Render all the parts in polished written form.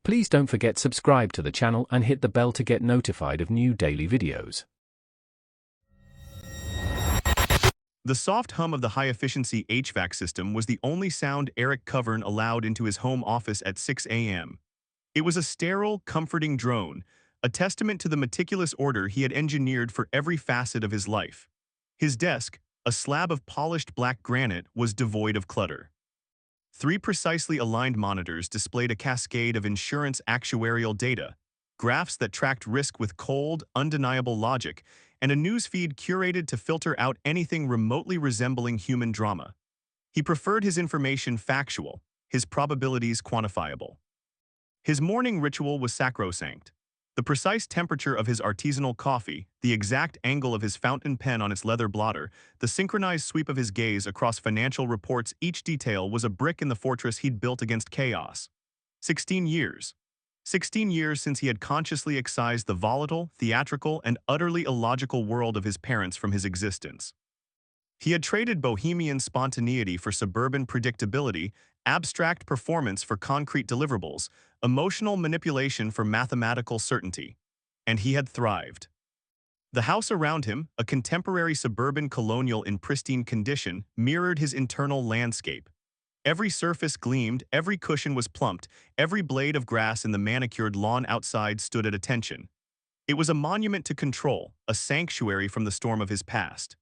Please don't forget subscribe to the channel and hit the bell to get notified of new daily videos. The soft hum of the high-efficiency HVAC system was the only sound Eric Covern allowed into his home office at 6 a.m. It was a sterile, comforting drone, a testament to the meticulous order he had engineered for every facet of his life. His desk, a slab of polished black granite, was devoid of clutter. 3 precisely aligned monitors displayed a cascade of insurance actuarial data, graphs that tracked risk with cold, undeniable logic, and a newsfeed curated to filter out anything remotely resembling human drama. He preferred his information factual, his probabilities quantifiable. His morning ritual was sacrosanct. The precise temperature of his artisanal coffee, the exact angle of his fountain pen on its leather blotter, the synchronized sweep of his gaze across financial reports, each detail was a brick in the fortress he'd built against chaos. 16 years. 16 years since he had consciously excised the volatile, theatrical, and utterly illogical world of his parents from his existence. He had traded bohemian spontaneity for suburban predictability, abstract performance for concrete deliverables, emotional manipulation for mathematical certainty. And he had thrived. The house around him, a contemporary suburban colonial in pristine condition, mirrored his internal landscape. Every surface gleamed, every cushion was plumped, every blade of grass in the manicured lawn outside stood at attention. It was a monument to control, a sanctuary from the storm of his past.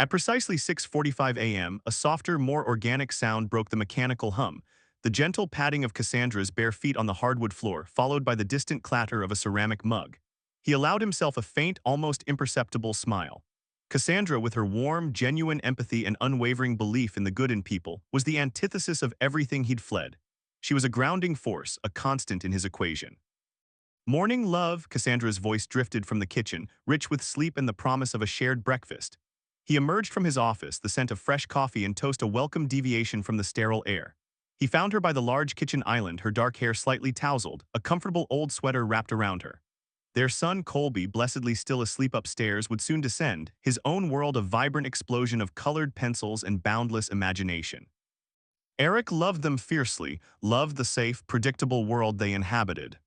At precisely 6:45 a.m., a softer, more organic sound broke the mechanical hum, the gentle padding of Cassandra's bare feet on the hardwood floor, followed by the distant clatter of a ceramic mug. He allowed himself a faint, almost imperceptible smile. Cassandra, with her warm, genuine empathy and unwavering belief in the good in people, was the antithesis of everything he'd fled. She was a grounding force, a constant in his equation. "Morning, love," Cassandra's voice drifted from the kitchen, rich with sleep and the promise of a shared breakfast. He emerged from his office, the scent of fresh coffee and toast a welcome deviation from the sterile air. He found her by the large kitchen island, her dark hair slightly tousled, a comfortable old sweater wrapped around her. Their son, Colby, blessedly still asleep upstairs, would soon descend, his own world a vibrant explosion of colored pencils and boundless imagination. Eric loved them fiercely, loved the safe, predictable world they inhabited.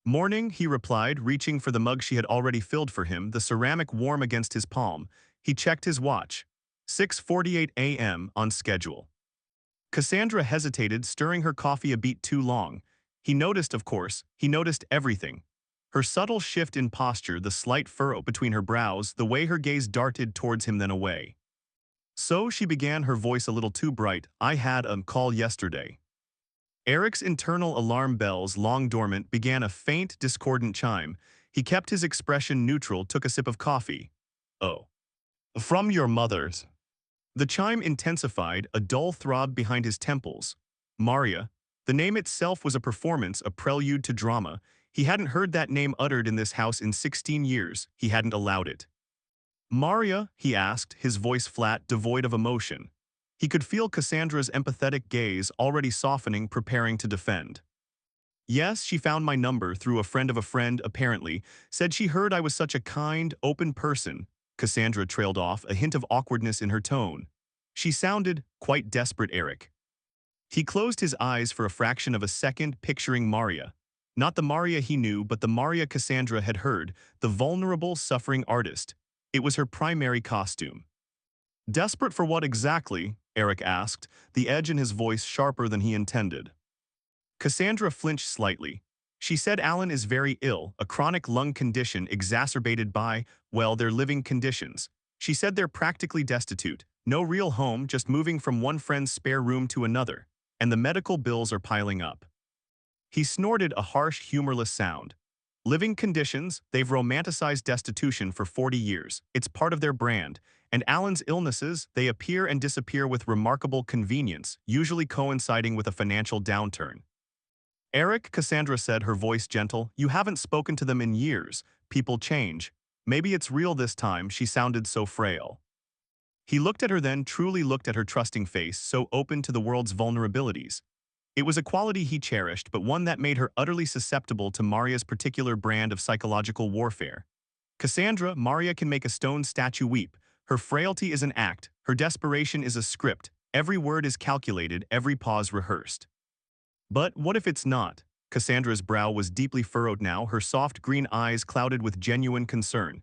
"Morning," he replied, reaching for the mug she had already filled for him, the ceramic warm against his palm. He checked his watch. 6:48 a.m. on schedule. Cassandra hesitated, stirring her coffee a beat too long. He noticed, of course, he noticed everything. Her subtle shift in posture, the slight furrow between her brows, the way her gaze darted towards him then away. "So," she began, her voice a little too bright, "I had a call yesterday." Eric's internal alarm bells, long dormant, began a faint, discordant chime. He kept his expression neutral, took a sip of coffee. "Oh. From your mother's." The chime intensified, a dull throb behind his temples. Maria. The name itself was a performance, a prelude to drama. He hadn't heard that name uttered in this house in 16 years. He hadn't allowed it. "Maria?" he asked, his voice flat, devoid of emotion. He could feel Cassandra's empathetic gaze, already softening, preparing to defend. "Yes, she found my number through a friend of a friend, apparently. Said she heard I was such a kind, open person." Cassandra trailed off, a hint of awkwardness in her tone. She sounded quite desperate, Eric. He closed his eyes for a fraction of a second, picturing Maria. Not the Maria he knew, but the Maria Cassandra had heard, the vulnerable, suffering artist. It was her primary costume. "Desperate for what exactly?" Eric asked, the edge in his voice sharper than he intended. Cassandra flinched slightly. "She said Alan is very ill, a chronic lung condition exacerbated by, well, their living conditions. She said they're practically destitute, no real home, just moving from one friend's spare room to another, and the medical bills are piling up." He snorted a harsh, humorless sound. "Living conditions, they've romanticized destitution for 40 years. It's part of their brand. And Alan's illnesses, they appear and disappear with remarkable convenience, usually coinciding with a financial downturn." "Eric," Cassandra said, her voice gentle, "you haven't spoken to them in years. People change. Maybe it's real this time." She sounded so frail. He looked at her then, truly looked at her trusting face, so open to the world's vulnerabilities. It was a quality he cherished, but one that made her utterly susceptible to Maria's particular brand of psychological warfare. "Cassandra, Maria can make a stone statue weep. Her frailty is an act, her desperation is a script. Every word is calculated, every pause rehearsed." "But what if it's not?" Cassandra's brow was deeply furrowed now, her soft green eyes clouded with genuine concern.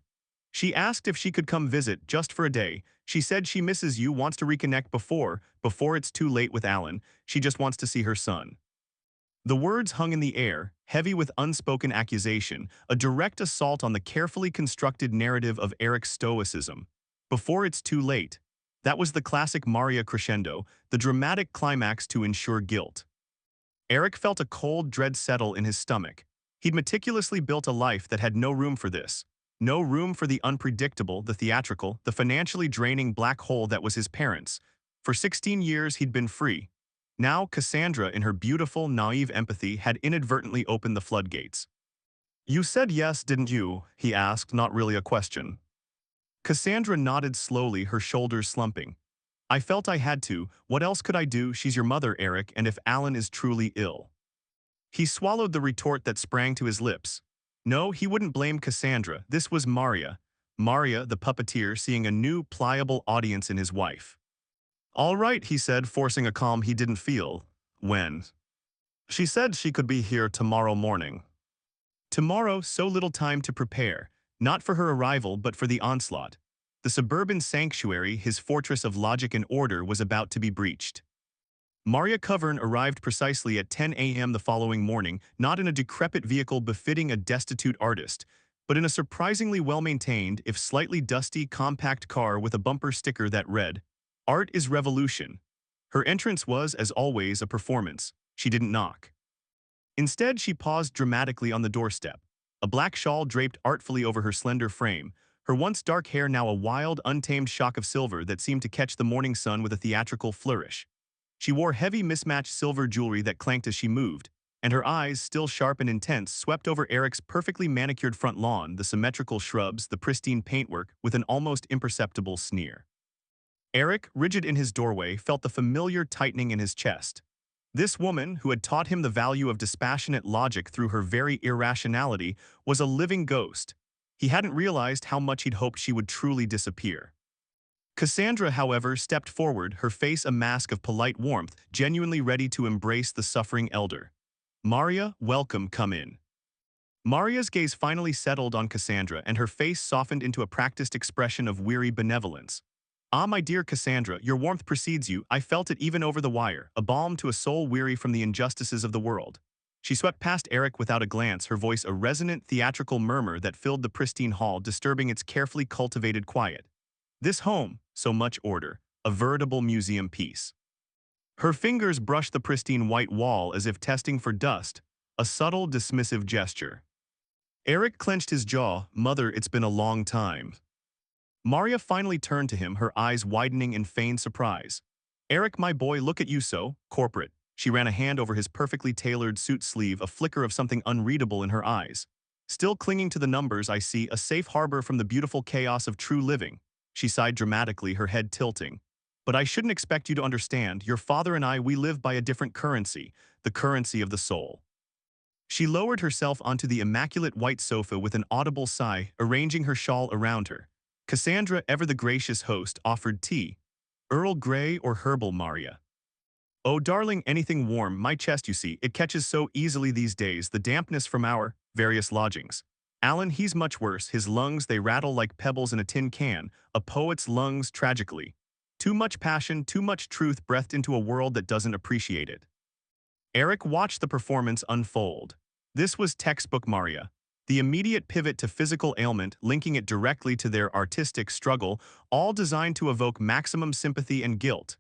She asked if she could come visit, just for a day. She said she misses you, wants to reconnect before it's too late with Alan. She just wants to see her son. The words hung in the air, heavy with unspoken accusation, a direct assault on the carefully constructed narrative of Eric's stoicism. Before it's too late. That was the classic Maria crescendo, the dramatic climax to ensure guilt. Eric felt a cold dread settle in his stomach. He'd meticulously built a life that had no room for this. No room for the unpredictable, the theatrical, the financially draining black hole that was his parents. For 16 years he'd been free. Now Cassandra, in her beautiful, naive empathy, had inadvertently opened the floodgates. "You said yes, didn't you?" he asked, not really a question. Cassandra nodded slowly, her shoulders slumping. "I felt I had to. What else could I do? She's your mother, Eric, and if Alan is truly ill." He swallowed the retort that sprang to his lips. No, he wouldn't blame Cassandra. This was Maria. Maria, the puppeteer, seeing a new, pliable audience in his wife. "All right," he said, forcing a calm he didn't feel. "When?" "She said she could be here tomorrow morning." Tomorrow, so little time to prepare. Not for her arrival, but for the onslaught. The suburban sanctuary, his fortress of logic and order, was about to be breached. Maria Covern arrived precisely at 10 a.m. the following morning, not in a decrepit vehicle befitting a destitute artist, but in a surprisingly well-maintained, if slightly dusty, compact car with a bumper sticker that read, "Art is Revolution." Her entrance was, as always, a performance. She didn't knock. Instead, she paused dramatically on the doorstep, a black shawl draped artfully over her slender frame, her once dark hair now a wild, untamed shock of silver that seemed to catch the morning sun with a theatrical flourish. She wore heavy mismatched silver jewelry that clanked as she moved, and her eyes, still sharp and intense, swept over Eric's perfectly manicured front lawn, the symmetrical shrubs, the pristine paintwork, with an almost imperceptible sneer. Eric, rigid in his doorway, felt the familiar tightening in his chest. This woman, who had taught him the value of dispassionate logic through her very irrationality, was a living ghost. He hadn't realized how much he'd hoped she would truly disappear. Cassandra, however, stepped forward, her face a mask of polite warmth, genuinely ready to embrace the suffering elder. "Maria, welcome, come in." Maria's gaze finally settled on Cassandra, and her face softened into a practiced expression of weary benevolence. "Ah, my dear Cassandra, your warmth precedes you. I felt it even over the wire, a balm to a soul weary from the injustices of the world." She swept past Eric without a glance, her voice a resonant, theatrical murmur that filled the pristine hall, disturbing its carefully cultivated quiet. This home, so much order, a veritable museum piece. Her fingers brushed the pristine white wall as if testing for dust, a subtle, dismissive gesture. Eric clenched his jaw. "Mother, it's been a long time." Maria finally turned to him, her eyes widening in feigned surprise. "Eric, my boy, look at you so corporate." She ran a hand over his perfectly tailored suit sleeve, a flicker of something unreadable in her eyes. "Still clinging to the numbers, I see, a safe harbor from the beautiful chaos of true living." She sighed dramatically, her head tilting. "But I shouldn't expect you to understand. Your father and I, we live by a different currency, the currency of the soul." She lowered herself onto the immaculate white sofa with an audible sigh, arranging her shawl around her. Cassandra, ever the gracious host, offered tea. "Earl Grey or herbal, Maria?" "Oh, darling, anything warm. My chest, you see, it catches so easily these days, the dampness from our various lodgings. Alan, he's much worse. His lungs, they rattle like pebbles in a tin can, a poet's lungs, tragically. Too much passion, too much truth breathed into a world that doesn't appreciate it." Eric watched the performance unfold. This was textbook Maria. The immediate pivot to physical ailment, linking it directly to their artistic struggle, all designed to evoke maximum sympathy and guilt.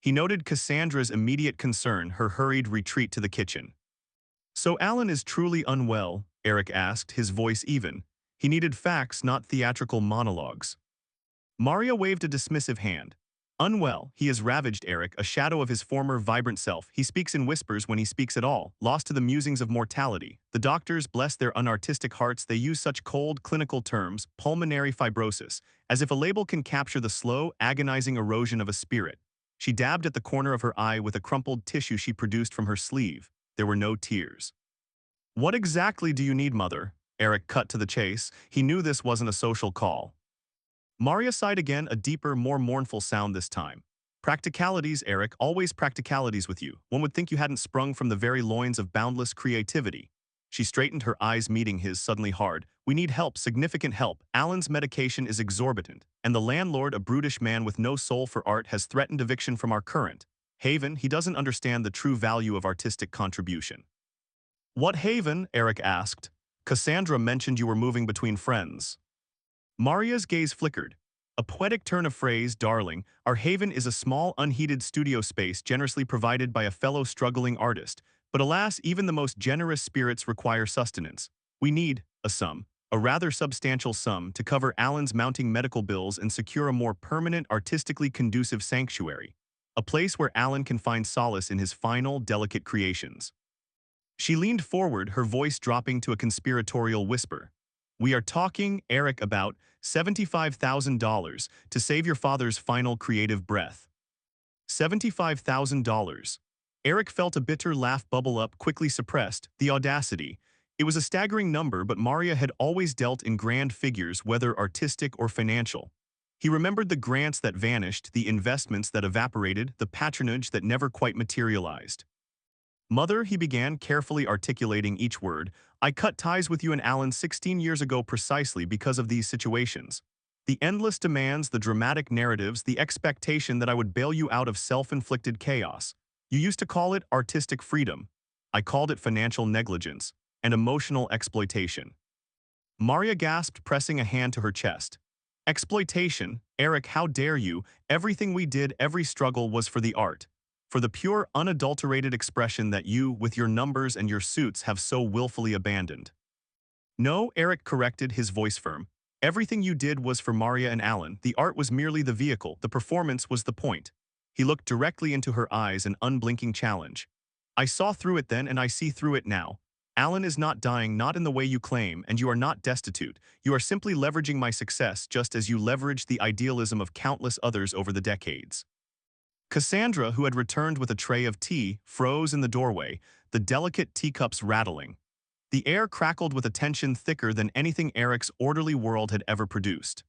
He noted Cassandra's immediate concern, her hurried retreat to the kitchen. "So Alan is truly unwell?" Eric asked, his voice even. He needed facts, not theatrical monologues. Maria waved a dismissive hand. "Unwell, he is ravaged, Eric, a shadow of his former vibrant self. He speaks in whispers when he speaks at all, lost to the musings of mortality. The doctors, bless their unartistic hearts, they use such cold, clinical terms, pulmonary fibrosis, as if a label can capture the slow, agonizing erosion of a spirit." She dabbed at the corner of her eye with a crumpled tissue she produced from her sleeve. There were no tears. "What exactly do you need, Mother?" Eric cut to the chase. He knew this wasn't a social call. Maria sighed again, a deeper, more mournful sound this time. Practicalities, Eric, always practicalities with you. One would think you hadn't sprung from the very loins of boundless creativity. She straightened, her eyes meeting his, suddenly hard. We need help, significant help. Alan's medication is exorbitant, and the landlord, a brutish man with no soul for art, has threatened eviction from our current haven. He doesn't understand the true value of artistic contribution. What haven? Eric asked. Cassandra mentioned you were moving between friends. Maria's gaze flickered. A poetic turn of phrase, darling. Our haven is a small, unheated studio space generously provided by a fellow struggling artist. But alas, even the most generous spirits require sustenance. We need a sum, a rather substantial sum, to cover Alan's mounting medical bills and secure a more permanent, artistically conducive sanctuary. A place where Alan can find solace in his final, delicate creations. She leaned forward, her voice dropping to a conspiratorial whisper. We are talking, Eric, about $75,000 to save your father's final creative breath. $75,000. Eric felt a bitter laugh bubble up, quickly suppressed. The audacity. It was a staggering number, but Maria had always dealt in grand figures, whether artistic or financial. He remembered the grants that vanished, the investments that evaporated, the patronage that never quite materialized. Mother, he began, carefully articulating each word, I cut ties with you and Alan 16 years ago precisely because of these situations. The endless demands, the dramatic narratives, the expectation that I would bail you out of self-inflicted chaos. You used to call it artistic freedom. I called it financial negligence and emotional exploitation. Maria gasped, pressing a hand to her chest. Exploitation? Eric, how dare you? Everything we did, every struggle was for the art. For the pure, unadulterated expression that you, with your numbers and your suits, have so willfully abandoned. No, Eric corrected, his voice firm. Everything you did was for Maria and Alan. The art was merely the vehicle. The performance was the point. He looked directly into her eyes, an unblinking challenge. I saw through it then, and I see through it now. Alan is not dying, not in the way you claim, and you are not destitute. You are simply leveraging my success just as you leveraged the idealism of countless others over the decades. Cassandra, who had returned with a tray of tea, froze in the doorway, the delicate teacups rattling. The air crackled with a tension thicker than anything Eric's orderly world had ever produced.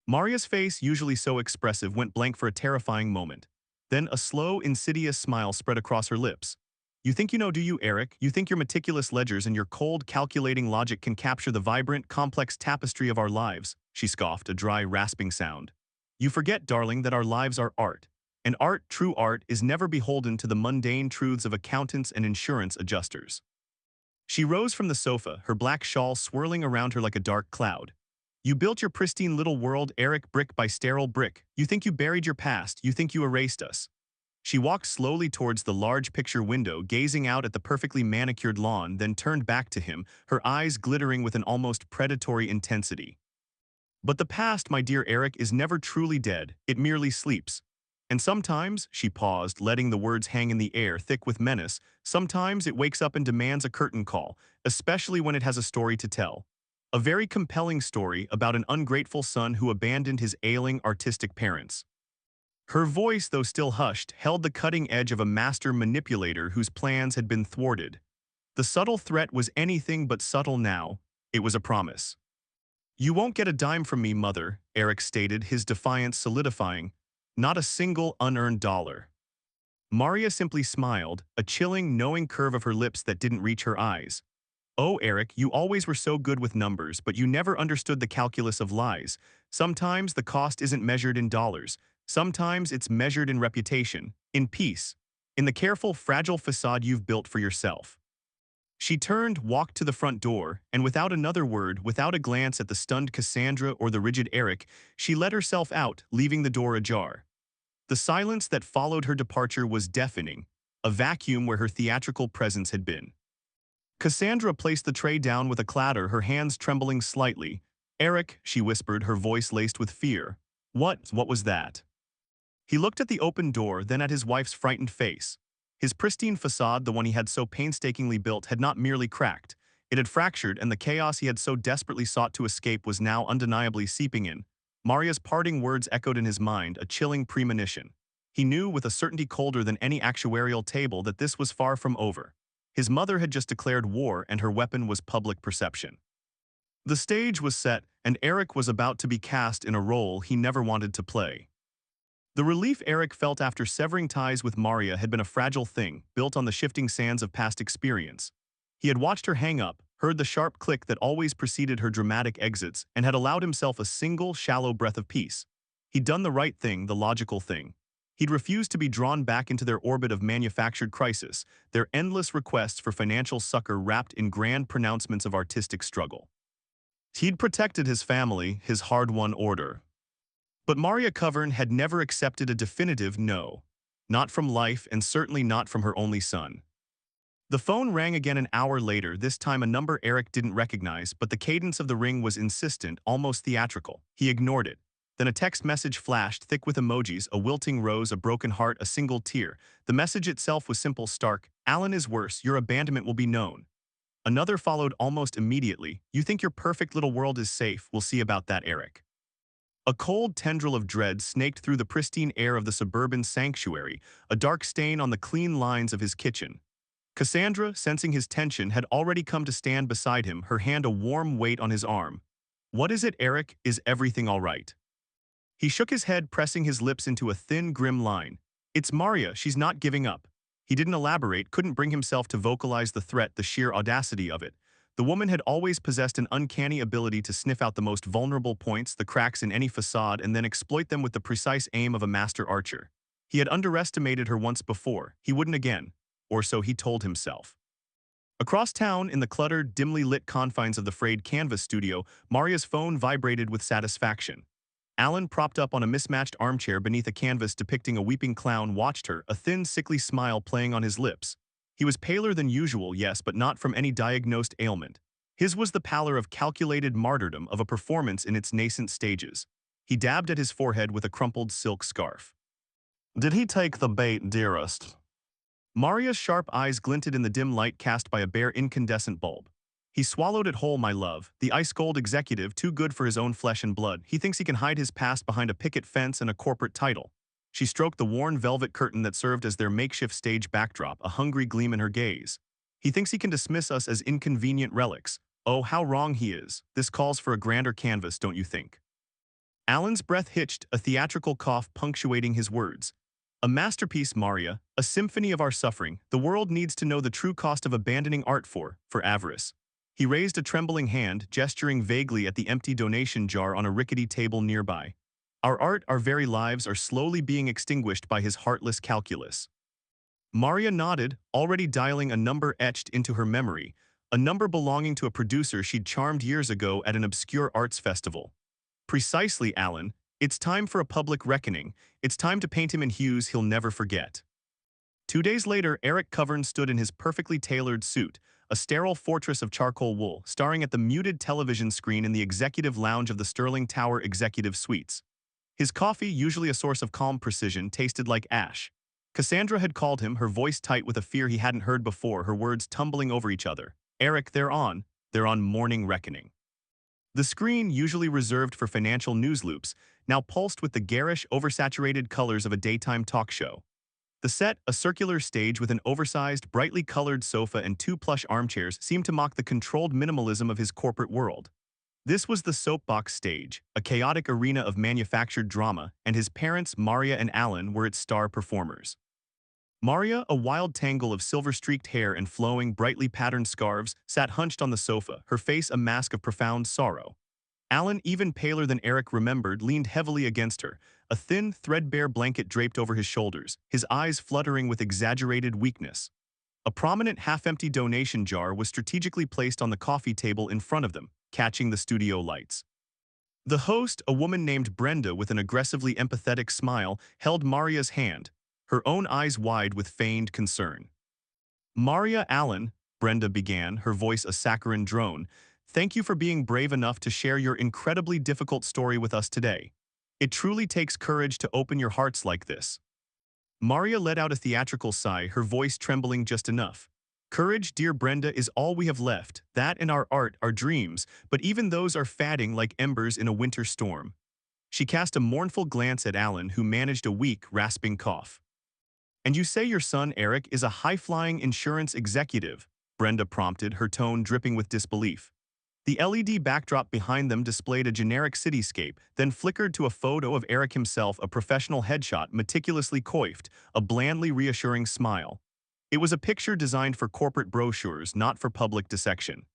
Maria's face, usually so expressive, went blank for a terrifying moment. Then a slow, insidious smile spread across her lips. You think you know, do you, Eric? You think your meticulous ledgers and your cold, calculating logic can capture the vibrant, complex tapestry of our lives? She scoffed, a dry, rasping sound. You forget, darling, that our lives are art. And art, true art, is never beholden to the mundane truths of accountants and insurance adjusters. She rose from the sofa, her black shawl swirling around her like a dark cloud. You built your pristine little world, Eric, brick by sterile brick. You think you buried your past, you think you erased us. She walked slowly towards the large picture window, gazing out at the perfectly manicured lawn, then turned back to him, her eyes glittering with an almost predatory intensity. But the past, my dear Eric, is never truly dead, it merely sleeps. And sometimes, she paused, letting the words hang in the air, thick with menace, sometimes it wakes up and demands a curtain call, especially when it has a story to tell. A very compelling story about an ungrateful son who abandoned his ailing, artistic parents. Her voice, though still hushed, held the cutting edge of a master manipulator whose plans had been thwarted. The subtle threat was anything but subtle now. It was a promise. You won't get a dime from me, Mother, Eric stated, his defiance solidifying. Not a single unearned dollar. Maria simply smiled, a chilling, knowing curve of her lips that didn't reach her eyes. Oh, Eric, you always were so good with numbers, but you never understood the calculus of lies. Sometimes the cost isn't measured in dollars. Sometimes it's measured in reputation, in peace, in the careful, fragile facade you've built for yourself. She turned, walked to the front door, and without another word, without a glance at the stunned Cassandra or the rigid Eric, she let herself out, leaving the door ajar. The silence that followed her departure was deafening, a vacuum where her theatrical presence had been. Cassandra placed the tray down with a clatter, her hands trembling slightly. Eric, she whispered, her voice laced with fear. What was that? He looked at the open door, then at his wife's frightened face. His pristine facade, the one he had so painstakingly built, had not merely cracked. It had fractured, and the chaos he had so desperately sought to escape was now undeniably seeping in. Maria's parting words echoed in his mind, a chilling premonition. He knew with a certainty colder than any actuarial table that this was far from over. His mother had just declared war, and her weapon was public perception. The stage was set, and Eric was about to be cast in a role he never wanted to play. The relief Eric felt after severing ties with Maria had been a fragile thing, built on the shifting sands of past experience. He had watched her hang up, heard the sharp click that always preceded her dramatic exits, and had allowed himself a single, shallow breath of peace. He'd done the right thing, the logical thing. He'd refused to be drawn back into their orbit of manufactured crisis, their endless requests for financial succor wrapped in grand pronouncements of artistic struggle. He'd protected his family, his hard-won order. But Maria Covern had never accepted a definitive no. Not from life, and certainly not from her only son. The phone rang again an hour later, this time a number Eric didn't recognize, but the cadence of the ring was insistent, almost theatrical. He ignored it. Then a text message flashed, thick with emojis, a wilting rose, a broken heart, a single tear. The message itself was simple, stark. Alan is worse, your abandonment will be known. Another followed almost immediately. You think your perfect little world is safe, we'll see about that, Eric. A cold tendril of dread snaked through the pristine air of the suburban sanctuary, a dark stain on the clean lines of his kitchen. Cassandra, sensing his tension, had already come to stand beside him, her hand a warm weight on his arm. What is it, Eric? Is everything all right? He shook his head, pressing his lips into a thin, grim line. It's Maria, she's not giving up. He didn't elaborate, couldn't bring himself to vocalize the threat, the sheer audacity of it. The woman had always possessed an uncanny ability to sniff out the most vulnerable points, the cracks in any facade, and then exploit them with the precise aim of a master archer. He had underestimated her once before. He wouldn't again. Or so he told himself. Across town, in the cluttered, dimly lit confines of the frayed canvas studio, Maria's phone vibrated with satisfaction. Alan, propped up on a mismatched armchair beneath a canvas depicting a weeping clown, watched her, a thin, sickly smile playing on his lips. He was paler than usual, yes, but not from any diagnosed ailment. His was the pallor of calculated martyrdom, of a performance in its nascent stages. He dabbed at his forehead with a crumpled silk scarf. Did he take the bait, dearest? Maria's sharp eyes glinted in the dim light cast by a bare incandescent bulb. He swallowed it whole, my love, the ice-cold executive too good for his own flesh and blood. He thinks he can hide his past behind a picket fence and a corporate title. She stroked the worn velvet curtain that served as their makeshift stage backdrop, a hungry gleam in her gaze. He thinks he can dismiss us as inconvenient relics. Oh, how wrong he is. This calls for a grander canvas, don't you think? Alan's breath hitched, a theatrical cough punctuating his words. A masterpiece, Maria, a symphony of our suffering. The world needs to know the true cost of abandoning art for avarice. He raised a trembling hand, gesturing vaguely at the empty donation jar on a rickety table nearby. Our art, our very lives, are slowly being extinguished by his heartless calculus. Maria nodded, already dialing a number etched into her memory, a number belonging to a producer she'd charmed years ago at an obscure arts festival. Precisely, Alan. It's time for a public reckoning. It's time to paint him in hues he'll never forget. 2 days later, Eric Covern stood in his perfectly tailored suit, a sterile fortress of charcoal wool, staring at the muted television screen in the executive lounge of the Sterling Tower Executive Suites. His coffee, usually a source of calm precision, tasted like ash. Cassandra had called him, her voice tight with a fear he hadn't heard before, her words tumbling over each other. Eric, they're on morning reckoning. The screen, usually reserved for financial news loops, now pulsed with the garish, oversaturated colors of a daytime talk show. The set, a circular stage with an oversized, brightly colored sofa and 2 plush armchairs, seemed to mock the controlled minimalism of his corporate world. This was the soapbox stage, a chaotic arena of manufactured drama, and his parents, Maria and Alan, were its star performers. Maria, a wild tangle of silver-streaked hair and flowing, brightly patterned scarves, sat hunched on the sofa, her face a mask of profound sorrow. Alan, even paler than Eric remembered, leaned heavily against her, a thin, threadbare blanket draped over his shoulders, his eyes fluttering with exaggerated weakness. A prominent half-empty donation jar was strategically placed on the coffee table in front of them, catching the studio lights. The host, a woman named Brenda with an aggressively empathetic smile, held Maria's hand, her own eyes wide with feigned concern. Maria, Alan, Brenda began, her voice a saccharine drone, thank you for being brave enough to share your incredibly difficult story with us today. It truly takes courage to open your hearts like this. Maria let out a theatrical sigh, her voice trembling just enough. Courage, dear Brenda, is all we have left, that and our art, our dreams, but even those are fading like embers in a winter storm. She cast a mournful glance at Alan, who managed a weak, rasping cough. And you say your son, Eric, is a high-flying insurance executive, Brenda prompted, her tone dripping with disbelief. The LED backdrop behind them displayed a generic cityscape, then flickered to a photo of Eric himself, a professional headshot meticulously coiffed, a blandly reassuring smile. It was a picture designed for corporate brochures, not for public dissection.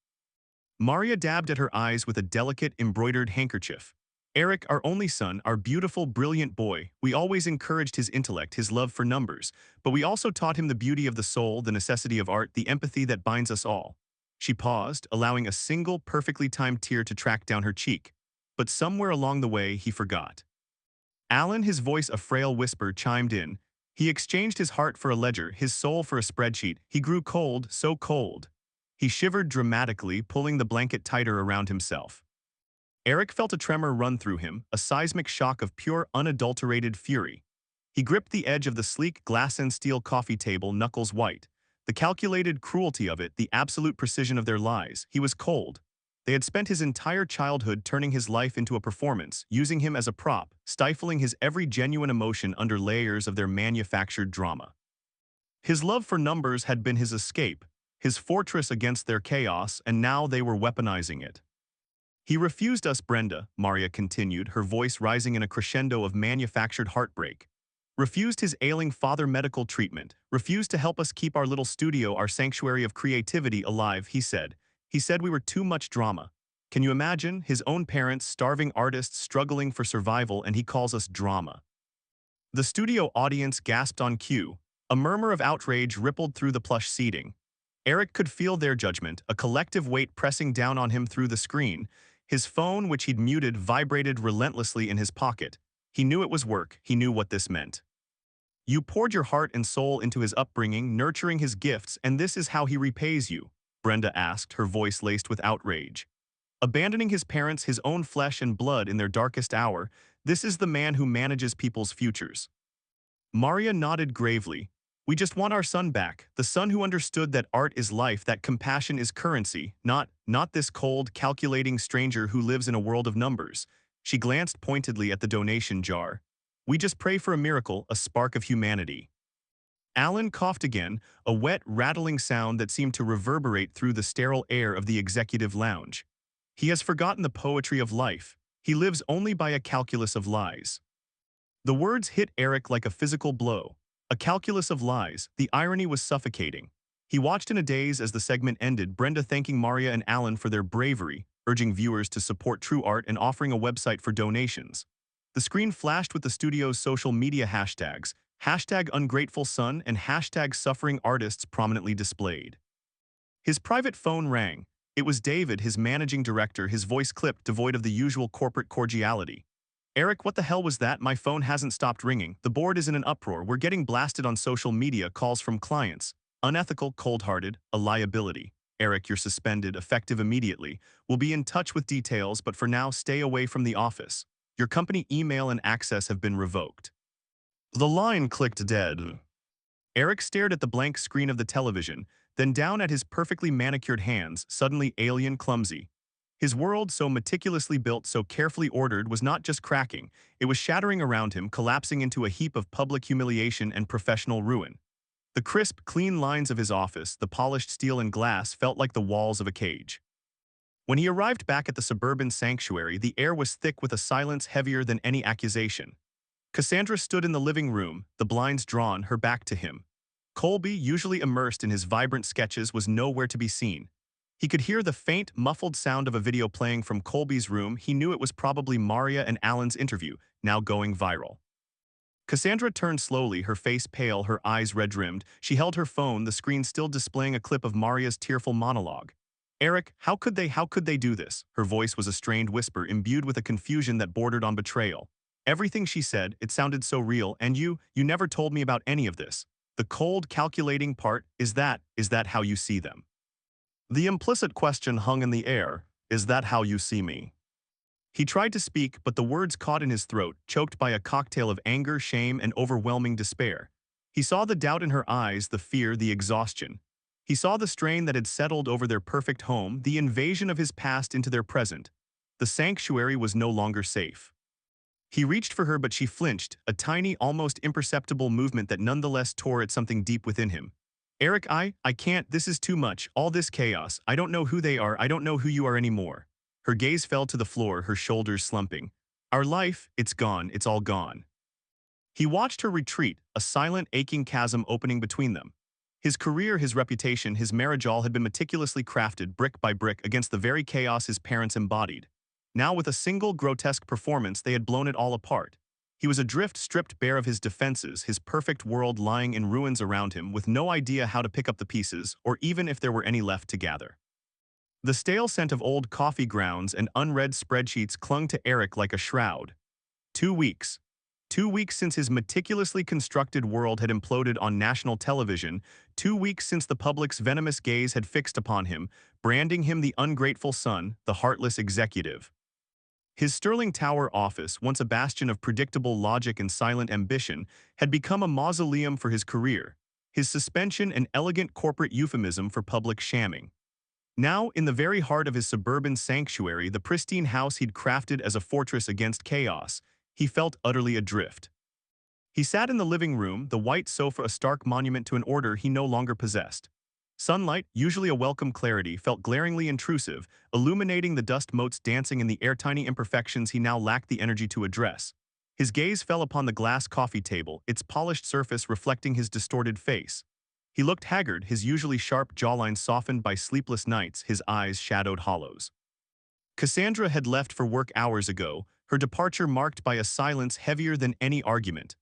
Maria dabbed at her eyes with a delicate, embroidered handkerchief. Eric, our only son, our beautiful, brilliant boy, we always encouraged his intellect, his love for numbers, but we also taught him the beauty of the soul, the necessity of art, the empathy that binds us all. She paused, allowing a single, perfectly timed tear to track down her cheek. But somewhere along the way, he forgot. Alan, his voice a frail whisper, chimed in. He exchanged his heart for a ledger, his soul for a spreadsheet. He grew cold, so cold. He shivered dramatically, pulling the blanket tighter around himself. Eric felt a tremor run through him, a seismic shock of pure, unadulterated fury. He gripped the edge of the sleek glass and steel coffee table, knuckles white. The calculated cruelty of it, the absolute precision of their lies. He was cold. They had spent his entire childhood turning his life into a performance, using him as a prop, stifling his every genuine emotion under layers of their manufactured drama. His love for numbers had been his escape, his fortress against their chaos, and now they were weaponizing it. He refused us, Brenda, Maria continued, her voice rising in a crescendo of manufactured heartbreak. Refused his ailing father medical treatment, refused to help us keep our little studio, our sanctuary of creativity, alive, he said. He said we were too much drama. Can you imagine? His own parents, starving artists struggling for survival, and he calls us drama. The studio audience gasped on cue. A murmur of outrage rippled through the plush seating. Eric could feel their judgment, a collective weight pressing down on him through the screen. His phone, which he'd muted, vibrated relentlessly in his pocket. He knew it was work. He knew what this meant. You poured your heart and soul into his upbringing, nurturing his gifts, and this is how he repays you, Brenda asked, her voice laced with outrage. Abandoning his parents, his own flesh and blood in their darkest hour, this is the man who manages people's futures. Maria nodded gravely. We just want our son back, the son who understood that art is life, that compassion is currency, not this cold, calculating stranger who lives in a world of numbers. She glanced pointedly at the donation jar. We just pray for a miracle, a spark of humanity. Alan coughed again, a wet, rattling sound that seemed to reverberate through the sterile air of the executive lounge. He has forgotten the poetry of life. He lives only by a calculus of lies. The words hit Eric like a physical blow. A calculus of lies. The irony was suffocating. He watched in a daze as the segment ended, Brenda thanking Maria and Alan for their bravery, urging viewers to support true art and offering a website for donations. The screen flashed with the studio's social media hashtags, #ungratefulson and #sufferingartists prominently displayed. His private phone rang. It was David, his managing director, his voice clipped, devoid of the usual corporate cordiality. Eric, what the hell was that? My phone hasn't stopped ringing. The board is in an uproar. We're getting blasted on social media, calls from clients. Unethical, cold-hearted, a liability. Eric, you're suspended, effective immediately. We'll be in touch with details, but for now, stay away from the office. Your company email and access have been revoked. The line clicked dead. Eric stared at the blank screen of the television, then down at his perfectly manicured hands, suddenly alien clumsy. His world, so meticulously built, so carefully ordered, was not just cracking, it was shattering around him, collapsing into a heap of public humiliation and professional ruin. The crisp, clean lines of his office, the polished steel and glass, felt like the walls of a cage. When he arrived back at the suburban sanctuary, the air was thick with a silence heavier than any accusation. Cassandra stood in the living room, the blinds drawn, her back to him. Colby, usually immersed in his vibrant sketches, was nowhere to be seen. He could hear the faint, muffled sound of a video playing from Colby's room. He knew it was probably Maria and Alan's interview, now going viral. Cassandra turned slowly, her face pale, her eyes red-rimmed. She held her phone, the screen still displaying a clip of Maria's tearful monologue. Eric, how could they do this? Her voice was a strained whisper, imbued with a confusion that bordered on betrayal. Everything she said, it sounded so real, and you never told me about any of this. The cold, calculating part, is that how you see them? The implicit question hung in the air, is that how you see me? He tried to speak, but the words caught in his throat, choked by a cocktail of anger, shame, and overwhelming despair. He saw the doubt in her eyes, the fear, the exhaustion. He saw the strain that had settled over their perfect home, the invasion of his past into their present. The sanctuary was no longer safe. He reached for her, but she flinched, a tiny, almost imperceptible movement that nonetheless tore at something deep within him. Eric, I can't, this is too much, all this chaos, I don't know who they are, I don't know who you are anymore. Her gaze fell to the floor, her shoulders slumping. Our life, it's gone, it's all gone. He watched her retreat, a silent, aching chasm opening between them. His career, his reputation, his marriage all had been meticulously crafted, brick by brick, against the very chaos his parents embodied. Now with a single grotesque performance, they had blown it all apart. He was adrift, stripped bare of his defenses, his perfect world lying in ruins around him, with no idea how to pick up the pieces, or even if there were any left to gather. The stale scent of old coffee grounds and unread spreadsheets clung to Eric like a shroud. 2 weeks. 2 weeks since his meticulously constructed world had imploded on national television, 2 weeks since the public's venomous gaze had fixed upon him, branding him the ungrateful son, the heartless executive. His Sterling Tower office, once a bastion of predictable logic and silent ambition, had become a mausoleum for his career, his suspension an elegant corporate euphemism for public shamming. Now, in the very heart of his suburban sanctuary, the pristine house he'd crafted as a fortress against chaos, he felt utterly adrift. He sat in the living room, the white sofa a stark monument to an order he no longer possessed. Sunlight, usually a welcome clarity, felt glaringly intrusive, illuminating the dust motes dancing in the air, tiny imperfections he now lacked the energy to address. His gaze fell upon the glass coffee table, its polished surface reflecting his distorted face. He looked haggard, his usually sharp jawline softened by sleepless nights, his eyes shadowed hollows. Cassandra had left for work hours ago, her departure marked by a silence heavier than any argument.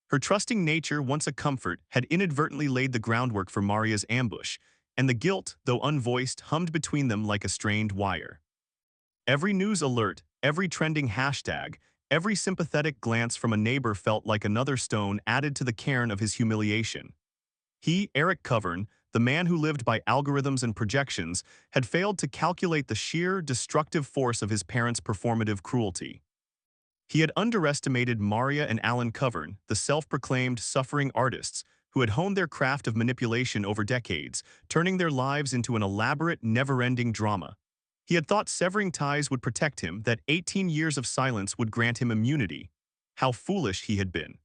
Her trusting nature, once a comfort, had inadvertently laid the groundwork for Maria's ambush, and the guilt, though unvoiced, hummed between them like a strained wire. Every news alert, every trending hashtag, every sympathetic glance from a neighbor felt like another stone added to the cairn of his humiliation. He, Eric Covern, the man who lived by algorithms and projections, had failed to calculate the sheer, destructive force of his parents' performative cruelty. He had underestimated Maria and Alan Covern, the self-proclaimed suffering artists who had honed their craft of manipulation over decades, turning their lives into an elaborate, never-ending drama. He had thought severing ties would protect him, that 18 years of silence would grant him immunity. How foolish he had been.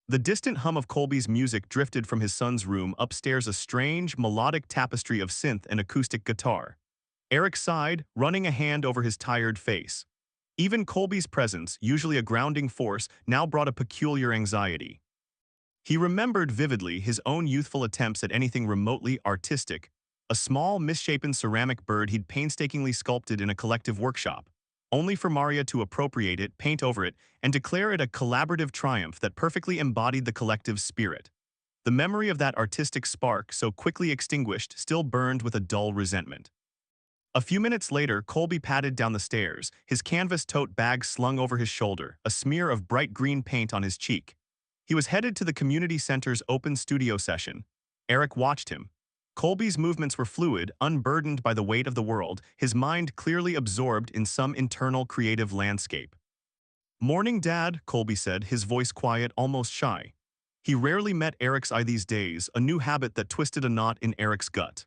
The distant hum of Colby's music drifted from his son's room upstairs, a strange, melodic tapestry of synth and acoustic guitar. Eric sighed, running a hand over his tired face. Even Colby's presence, usually a grounding force, now brought a peculiar anxiety. He remembered vividly his own youthful attempts at anything remotely artistic, a small, misshapen ceramic bird he'd painstakingly sculpted in a collective workshop, only for Maria to appropriate it, paint over it, and declare it a collaborative triumph that perfectly embodied the collective's spirit. The memory of that artistic spark, so quickly extinguished, still burned with a dull resentment. A few minutes later, Colby padded down the stairs, his canvas tote bag slung over his shoulder, a smear of bright green paint on his cheek. He was headed to the community center's open studio session. Eric watched him. Colby's movements were fluid, unburdened by the weight of the world, his mind clearly absorbed in some internal creative landscape. "Morning, Dad," Colby said, his voice quiet, almost shy. He rarely met Eric's eye these days, a new habit that twisted a knot in Eric's gut.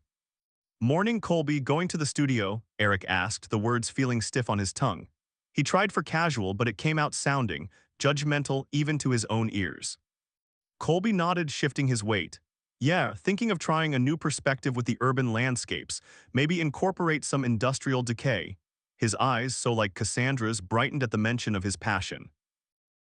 "Morning, Colby, going to the studio?" Eric asked, the words feeling stiff on his tongue. He tried for casual, but it came out sounding judgmental even to his own ears. Colby nodded, shifting his weight. "Yeah, thinking of trying a new perspective with the urban landscapes, maybe incorporate some industrial decay." His eyes, so like Cassandra's, brightened at the mention of his passion.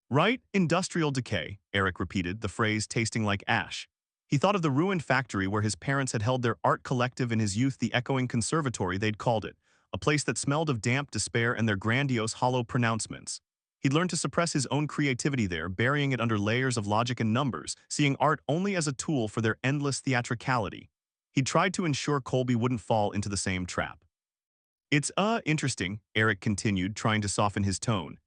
"Right, industrial decay," Eric repeated, the phrase tasting like ash. He thought of the ruined factory where his parents had held their art collective in his youth, the echoing conservatory they'd called it, a place that smelled of damp despair and their grandiose, hollow pronouncements. He'd learned to suppress his own creativity there, burying it under layers of logic and numbers, seeing art only as a tool for their endless theatricality. He'd tried to ensure Colby wouldn't fall into the same trap. "It's, interesting," Eric continued, trying to soften his tone.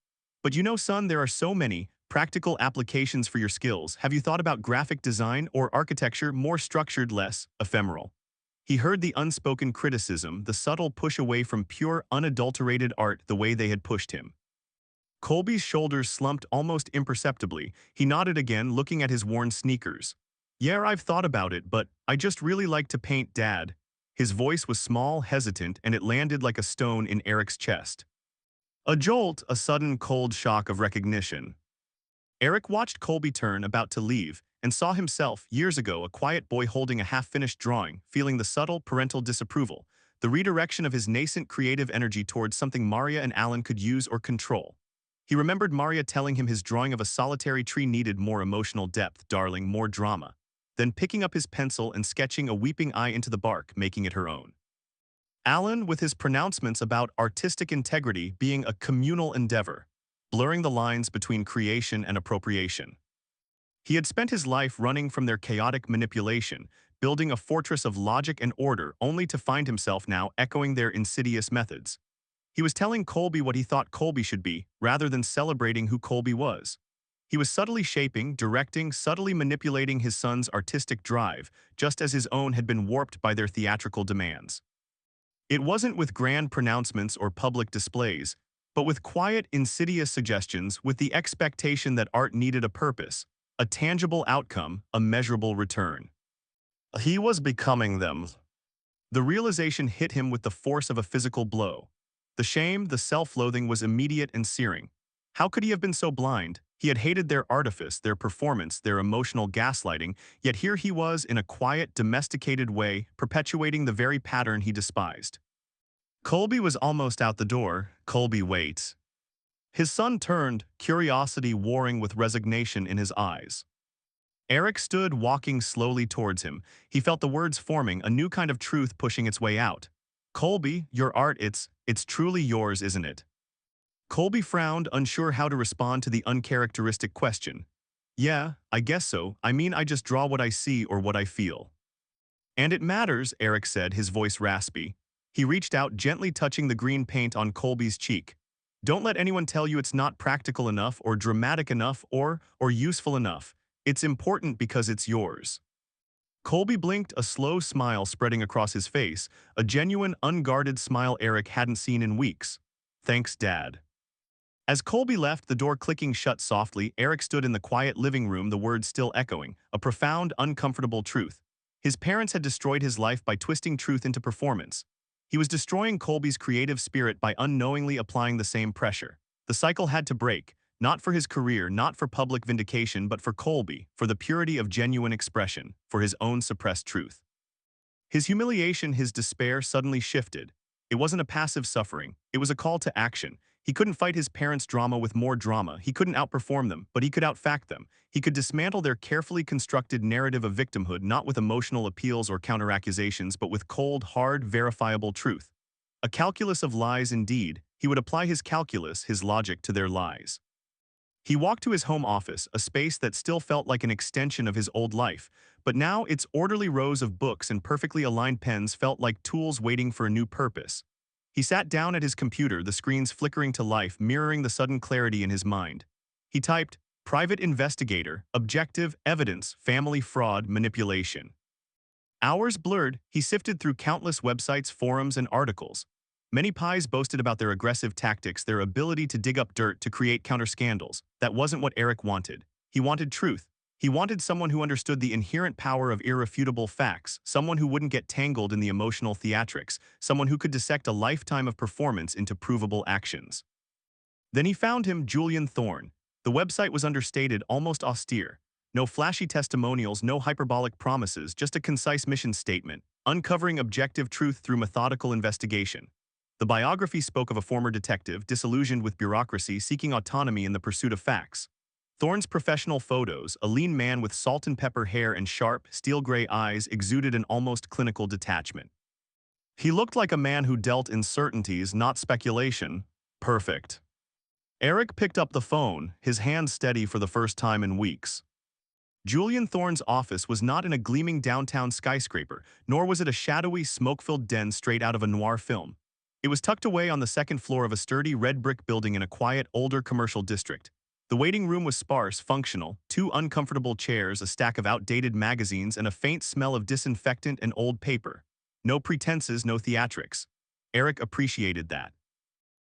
"But you know, son, there are so many practical applications for your skills. Have you thought about graphic design or architecture, more structured, less ephemeral?" He heard the unspoken criticism, the subtle push away from pure, unadulterated art the way they had pushed him. Colby's shoulders slumped almost imperceptibly. He nodded again, looking at his worn sneakers. "Yeah, I've thought about it, but I just really like to paint, Dad." His voice was small, hesitant, and it landed like a stone in Eric's chest. A jolt, a sudden cold shock of recognition. Eric watched Colby turn, about to leave, and saw himself, years ago, a quiet boy holding a half-finished drawing, feeling the subtle parental disapproval, the redirection of his nascent creative energy towards something Maria and Alan could use or control. He remembered Maria telling him his drawing of a solitary tree needed more emotional depth, darling, more drama. Then picking up his pencil and sketching a weeping eye into the bark, making it her own. Alan, with his pronouncements about artistic integrity being a communal endeavor, blurring the lines between creation and appropriation. He had spent his life running from their chaotic manipulation, building a fortress of logic and order, only to find himself now echoing their insidious methods. He was telling Colby what he thought Colby should be, rather than celebrating who Colby was. He was subtly shaping, directing, subtly manipulating his son's artistic drive, just as his own had been warped by their theatrical demands. It wasn't with grand pronouncements or public displays, but with quiet, insidious suggestions, with the expectation that art needed a purpose, a tangible outcome, a measurable return. He was becoming them. The realization hit him with the force of a physical blow. The shame, the self-loathing was immediate and searing. How could he have been so blind? He had hated their artifice, their performance, their emotional gaslighting, yet here he was in a quiet, domesticated way, perpetuating the very pattern he despised. Colby was almost out the door. Colby waits. His son turned, curiosity warring with resignation in his eyes. Eric stood walking slowly towards him. He felt the words forming, a new kind of truth pushing its way out. Colby, your art, it's truly yours, isn't it? Colby frowned, unsure how to respond to the uncharacteristic question. Yeah, I guess so. I mean, I just draw what I see or what I feel. And it matters, Eric said, his voice raspy. He reached out, gently touching the green paint on Colby's cheek. Don't let anyone tell you it's not practical enough or dramatic enough or useful enough. It's important because it's yours. Colby blinked, a slow smile spreading across his face, a genuine, unguarded smile Eric hadn't seen in weeks. Thanks, Dad. As Colby left, the door clicking shut softly, Eric stood in the quiet living room, the words still echoing, a profound, uncomfortable truth. His parents had destroyed his life by twisting truth into performance. He was destroying Colby's creative spirit by unknowingly applying the same pressure. The cycle had to break, not for his career, not for public vindication, but for Colby, for the purity of genuine expression, for his own suppressed truth. His humiliation, his despair suddenly shifted. It wasn't a passive suffering, it was a call to action. He couldn't fight his parents' drama with more drama, he couldn't outperform them, but he could outfact them. He could dismantle their carefully constructed narrative of victimhood not with emotional appeals or counteraccusations, but with cold, hard, verifiable truth. A calculus of lies indeed. He would apply his calculus, his logic, to their lies. He walked to his home office, a space that still felt like an extension of his old life, but now its orderly rows of books and perfectly aligned pens felt like tools waiting for a new purpose. He sat down at his computer, the screens flickering to life, mirroring the sudden clarity in his mind. He typed, "Private investigator, objective, evidence, family fraud, manipulation." Hours blurred, he sifted through countless websites, forums, and articles. Many pies boasted about their aggressive tactics, their ability to dig up dirt to create counter-scandals. That wasn't what Eric wanted. He wanted truth. He wanted someone who understood the inherent power of irrefutable facts, someone who wouldn't get tangled in the emotional theatrics, someone who could dissect a lifetime of performance into provable actions. Then he found him, Julian Thorne. The website was understated, almost austere. No flashy testimonials, no hyperbolic promises, just a concise mission statement, uncovering objective truth through methodical investigation. The biography spoke of a former detective, disillusioned with bureaucracy, seeking autonomy in the pursuit of facts. Thorne's professional photos, a lean man with salt and pepper hair and sharp, steel-gray eyes, exuded an almost clinical detachment. He looked like a man who dealt in certainties, not speculation. Perfect. Eric picked up the phone, his hand steady for the first time in weeks. Julian Thorne's office was not in a gleaming downtown skyscraper, nor was it a shadowy, smoke-filled den straight out of a noir film. It was tucked away on the second floor of a sturdy red brick building in a quiet, older commercial district. The waiting room was sparse, functional, 2 uncomfortable chairs, a stack of outdated magazines, and a faint smell of disinfectant and old paper. No pretenses, no theatrics. Eric appreciated that.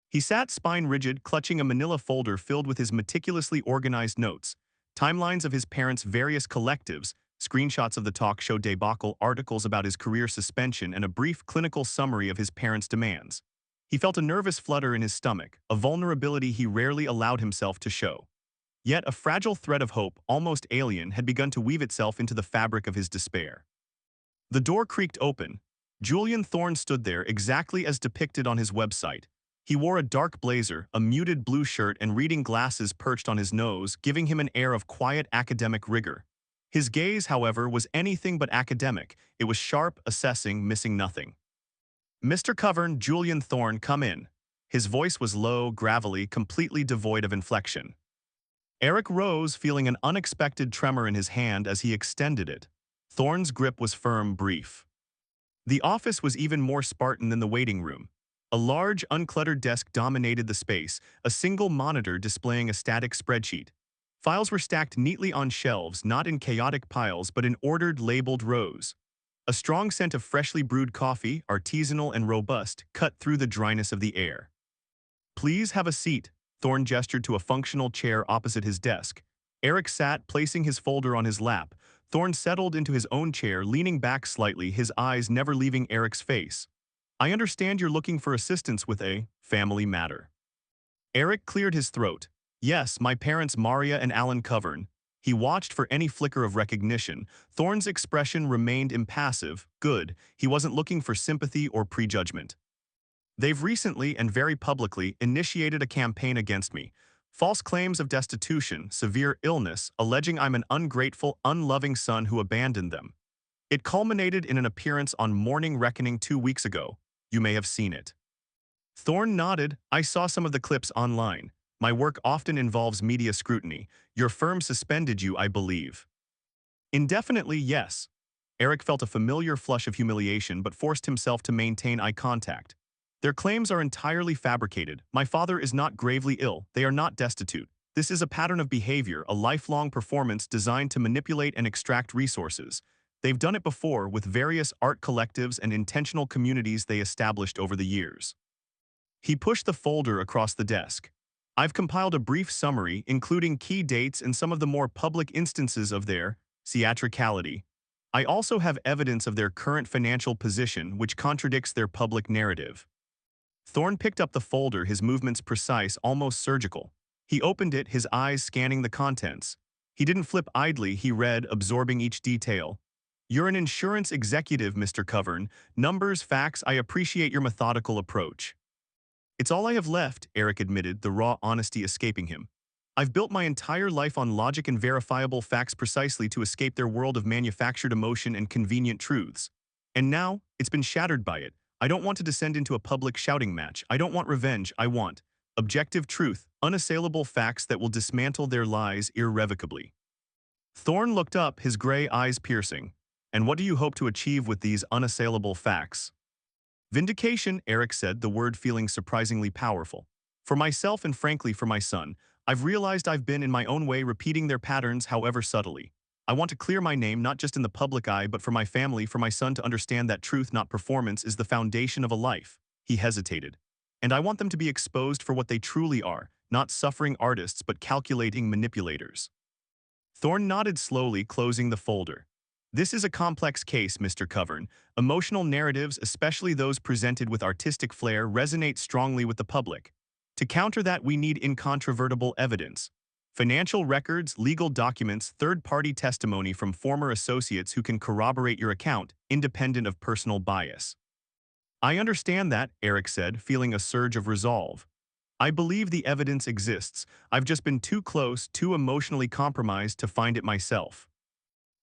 He sat spine-rigid, clutching a manila folder filled with his meticulously organized notes, timelines of his parents' various collectives, screenshots of the talk show debacle, articles about his career suspension, and a brief clinical summary of his parents' demands. He felt a nervous flutter in his stomach, a vulnerability he rarely allowed himself to show. Yet a fragile thread of hope, almost alien, had begun to weave itself into the fabric of his despair. The door creaked open. Julian Thorne stood there exactly as depicted on his website. He wore a dark blazer, a muted blue shirt, and reading glasses perched on his nose, giving him an air of quiet academic rigor. His gaze, however, was anything but academic. It was sharp, assessing, missing nothing. "Mr. Covern, Julian Thorne, come in." His voice was low, gravelly, completely devoid of inflection. Eric rose, feeling an unexpected tremor in his hand as he extended it. Thorne's grip was firm, brief. The office was even more Spartan than the waiting room. A large, uncluttered desk dominated the space, a single monitor displaying a static spreadsheet. Files were stacked neatly on shelves, not in chaotic piles but in ordered, labeled rows. A strong scent of freshly brewed coffee, artisanal and robust, cut through the dryness of the air. "Please have a seat." Thorne gestured to a functional chair opposite his desk. Eric sat, placing his folder on his lap. Thorne settled into his own chair, leaning back slightly, his eyes never leaving Eric's face. "I understand you're looking for assistance with a family matter." Eric cleared his throat. "Yes, my parents Maria and Alan Covern." He watched for any flicker of recognition. Thorne's expression remained impassive. Good. He wasn't looking for sympathy or prejudgment. "They've recently and very publicly initiated a campaign against me. False claims of destitution, severe illness, alleging I'm an ungrateful, unloving son who abandoned them. It culminated in an appearance on Morning Reckoning 2 weeks ago. You may have seen it." Thorne nodded. "I saw some of the clips online. My work often involves media scrutiny. Your firm suspended you, I believe." "Indefinitely, yes." Eric felt a familiar flush of humiliation but forced himself to maintain eye contact. "Their claims are entirely fabricated. My father is not gravely ill. They are not destitute. This is a pattern of behavior, a lifelong performance designed to manipulate and extract resources. They've done it before with various art collectives and intentional communities they established over the years." He pushed the folder across the desk. "I've compiled a brief summary, including key dates and some of the more public instances of their theatricality. I also have evidence of their current financial position, which contradicts their public narrative." Thorne picked up the folder, his movements precise, almost surgical. He opened it, his eyes scanning the contents. He didn't flip idly, he read, absorbing each detail. "You're an insurance executive, Mr. Covern. Numbers, facts, I appreciate your methodical approach." "It's all I have left," Eric admitted, the raw honesty escaping him. "I've built my entire life on logic and verifiable facts precisely to escape their world of manufactured emotion and convenient truths. And now, it's been shattered by it. I don't want to descend into a public shouting match. I don't want revenge. I want objective truth, unassailable facts that will dismantle their lies irrevocably." Thorne looked up, his gray eyes piercing. "And what do you hope to achieve with these unassailable facts?" "Vindication," Eric said, the word feeling surprisingly powerful. "For myself and frankly for my son. I've realized I've been in my own way repeating their patterns, however subtly. I want to clear my name not just in the public eye but for my family, for my son to understand that truth, not performance, is the foundation of a life." He hesitated. "And I want them to be exposed for what they truly are, not suffering artists but calculating manipulators." Thorne nodded slowly, closing the folder. "This is a complex case, Mr. Covern. Emotional narratives, especially those presented with artistic flair, resonate strongly with the public. To counter that, we need incontrovertible evidence. Financial records, legal documents, third-party testimony from former associates who can corroborate your account, independent of personal bias." "I understand that," Eric said, feeling a surge of resolve. "I believe the evidence exists. I've just been too close, too emotionally compromised to find it myself."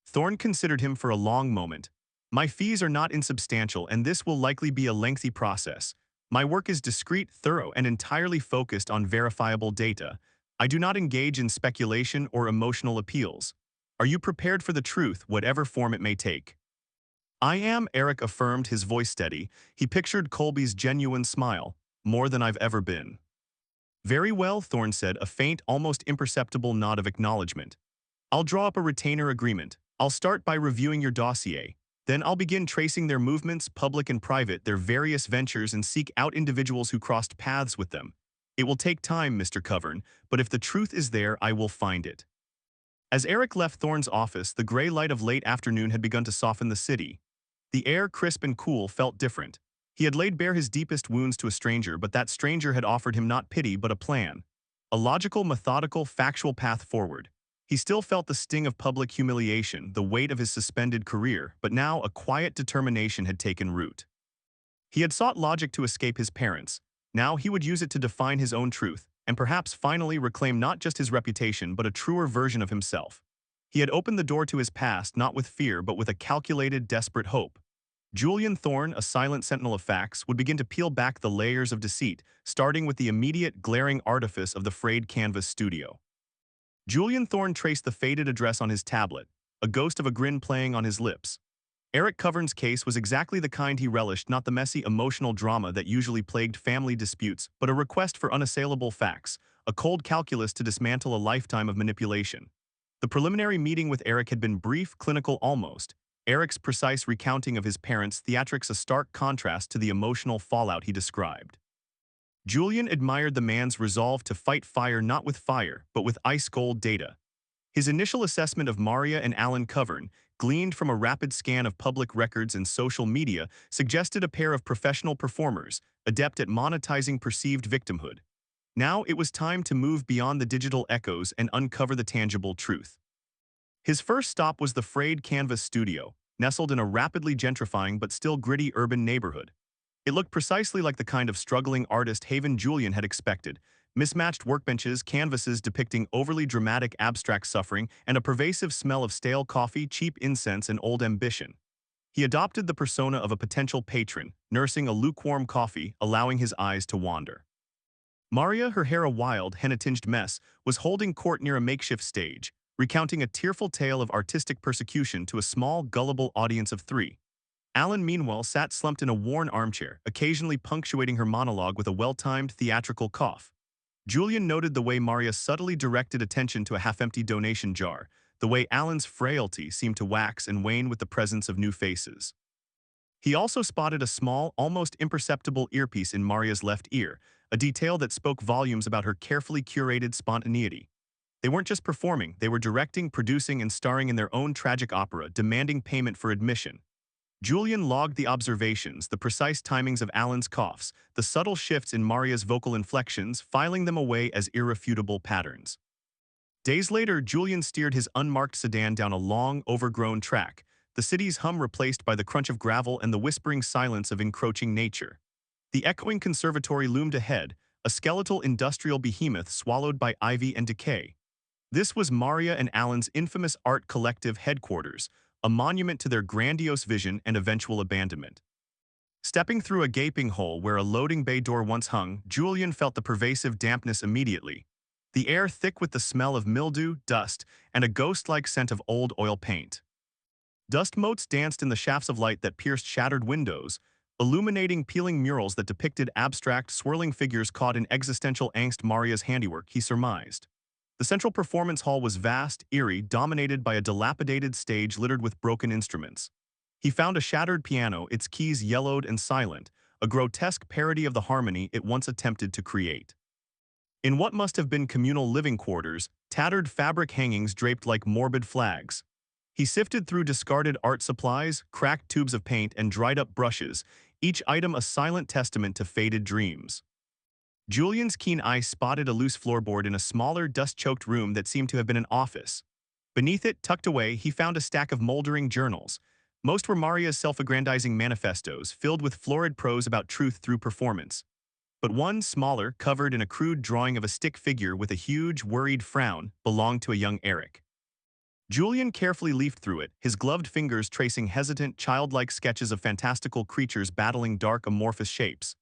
Thorne considered him for a long moment. "My fees are not insubstantial, and this will likely be a lengthy process. My work is discreet, thorough, and entirely focused on verifiable data. I do not engage in speculation or emotional appeals. Are you prepared for the truth, whatever form it may take?" "I am," Eric affirmed, his voice steady. He pictured Colby's genuine smile. "More than I've ever been." "Very well," Thorne said, a faint, almost imperceptible nod of acknowledgement. "I'll draw up a retainer agreement. I'll start by reviewing your dossier. Then I'll begin tracing their movements, public and private, their various ventures, and seek out individuals who crossed paths with them. It will take time, Mr. Covern, but if the truth is there, I will find it." As Eric left Thorne's office, the gray light of late afternoon had begun to soften the city. The air, crisp and cool, felt different. He had laid bare his deepest wounds to a stranger, but that stranger had offered him not pity but a plan. a logical, methodical, factual path forward. He still felt the sting of public humiliation, the weight of his suspended career, but now a quiet determination had taken root. He had sought logic to escape his parents. Now he would use it to define his own truth, and perhaps finally reclaim not just his reputation but a truer version of himself. He had opened the door to his past not with fear but with a calculated, desperate hope. Julian Thorne, a silent sentinel of facts, would begin to peel back the layers of deceit, starting with the immediate, glaring artifice of the frayed canvas studio. Julian Thorne traced the faded address on his tablet, a ghost of a grin playing on his lips. Eric Covern's case was exactly the kind he relished, not the messy, emotional drama that usually plagued family disputes, but a request for unassailable facts, a cold calculus to dismantle a lifetime of manipulation. The preliminary meeting with Eric had been brief, clinical almost. Eric's precise recounting of his parents' theatrics a stark contrast to the emotional fallout he described. Julian admired the man's resolve to fight fire not with fire, but with ice-cold data. His initial assessment of Maria and Alan Covern, gleaned from a rapid scan of public records and social media, suggested a pair of professional performers, adept at monetizing perceived victimhood. Now it was time to move beyond the digital echoes and uncover the tangible truth. His first stop was the frayed canvas studio, nestled in a rapidly gentrifying but still gritty urban neighborhood. It looked precisely like the kind of struggling artist haven Julian had expected: mismatched workbenches, canvases depicting overly dramatic abstract suffering, and a pervasive smell of stale coffee, cheap incense, and old ambition. He adopted the persona of a potential patron, nursing a lukewarm coffee, allowing his eyes to wander. Maria, her hair a wild, henna-tinged mess, was holding court near a makeshift stage, recounting a tearful tale of artistic persecution to a small, gullible audience of 3. Alan, meanwhile, sat slumped in a worn armchair, occasionally punctuating her monologue with a well-timed theatrical cough. Julian noted the way Maria subtly directed attention to a half-empty donation jar, the way Alan's frailty seemed to wax and wane with the presence of new faces. He also spotted a small, almost imperceptible earpiece in Maria's left ear, a detail that spoke volumes about her carefully curated spontaneity. They weren't just performing, they were directing, producing, and starring in their own tragic opera, demanding payment for admission. Julian logged the observations, the precise timings of Alan's coughs, the subtle shifts in Maria's vocal inflections, filing them away as irrefutable patterns. Days later, Julian steered his unmarked sedan down a long, overgrown track, the city's hum replaced by the crunch of gravel and the whispering silence of encroaching nature. The echoing conservatory loomed ahead, a skeletal industrial behemoth swallowed by ivy and decay. This was Maria and Alan's infamous art collective headquarters, a monument to their grandiose vision and eventual abandonment. Stepping through a gaping hole where a loading bay door once hung, Julian felt the pervasive dampness immediately. The air thick with the smell of mildew, dust, and a ghost-like scent of old oil paint. Dust motes danced in the shafts of light that pierced shattered windows, illuminating peeling murals that depicted abstract, swirling figures caught in existential angst. Maria's handiwork, he surmised. The central performance hall was vast, eerie, dominated by a dilapidated stage littered with broken instruments. He found a shattered piano, its keys yellowed and silent, a grotesque parody of the harmony it once attempted to create. In what must have been communal living quarters, tattered fabric hangings draped like morbid flags. He sifted through discarded art supplies, cracked tubes of paint, and dried-up brushes, each item a silent testament to faded dreams. Julian's keen eye spotted a loose floorboard in a smaller, dust-choked room that seemed to have been an office. Beneath it, tucked away, he found a stack of moldering journals. Most were Maria's self-aggrandizing manifestos, filled with florid prose about truth through performance. But one, smaller, covered in a crude drawing of a stick figure with a huge, worried frown, belonged to a young Eric. Julian carefully leafed through it, his gloved fingers tracing hesitant, childlike sketches of fantastical creatures battling dark, amorphous shapes.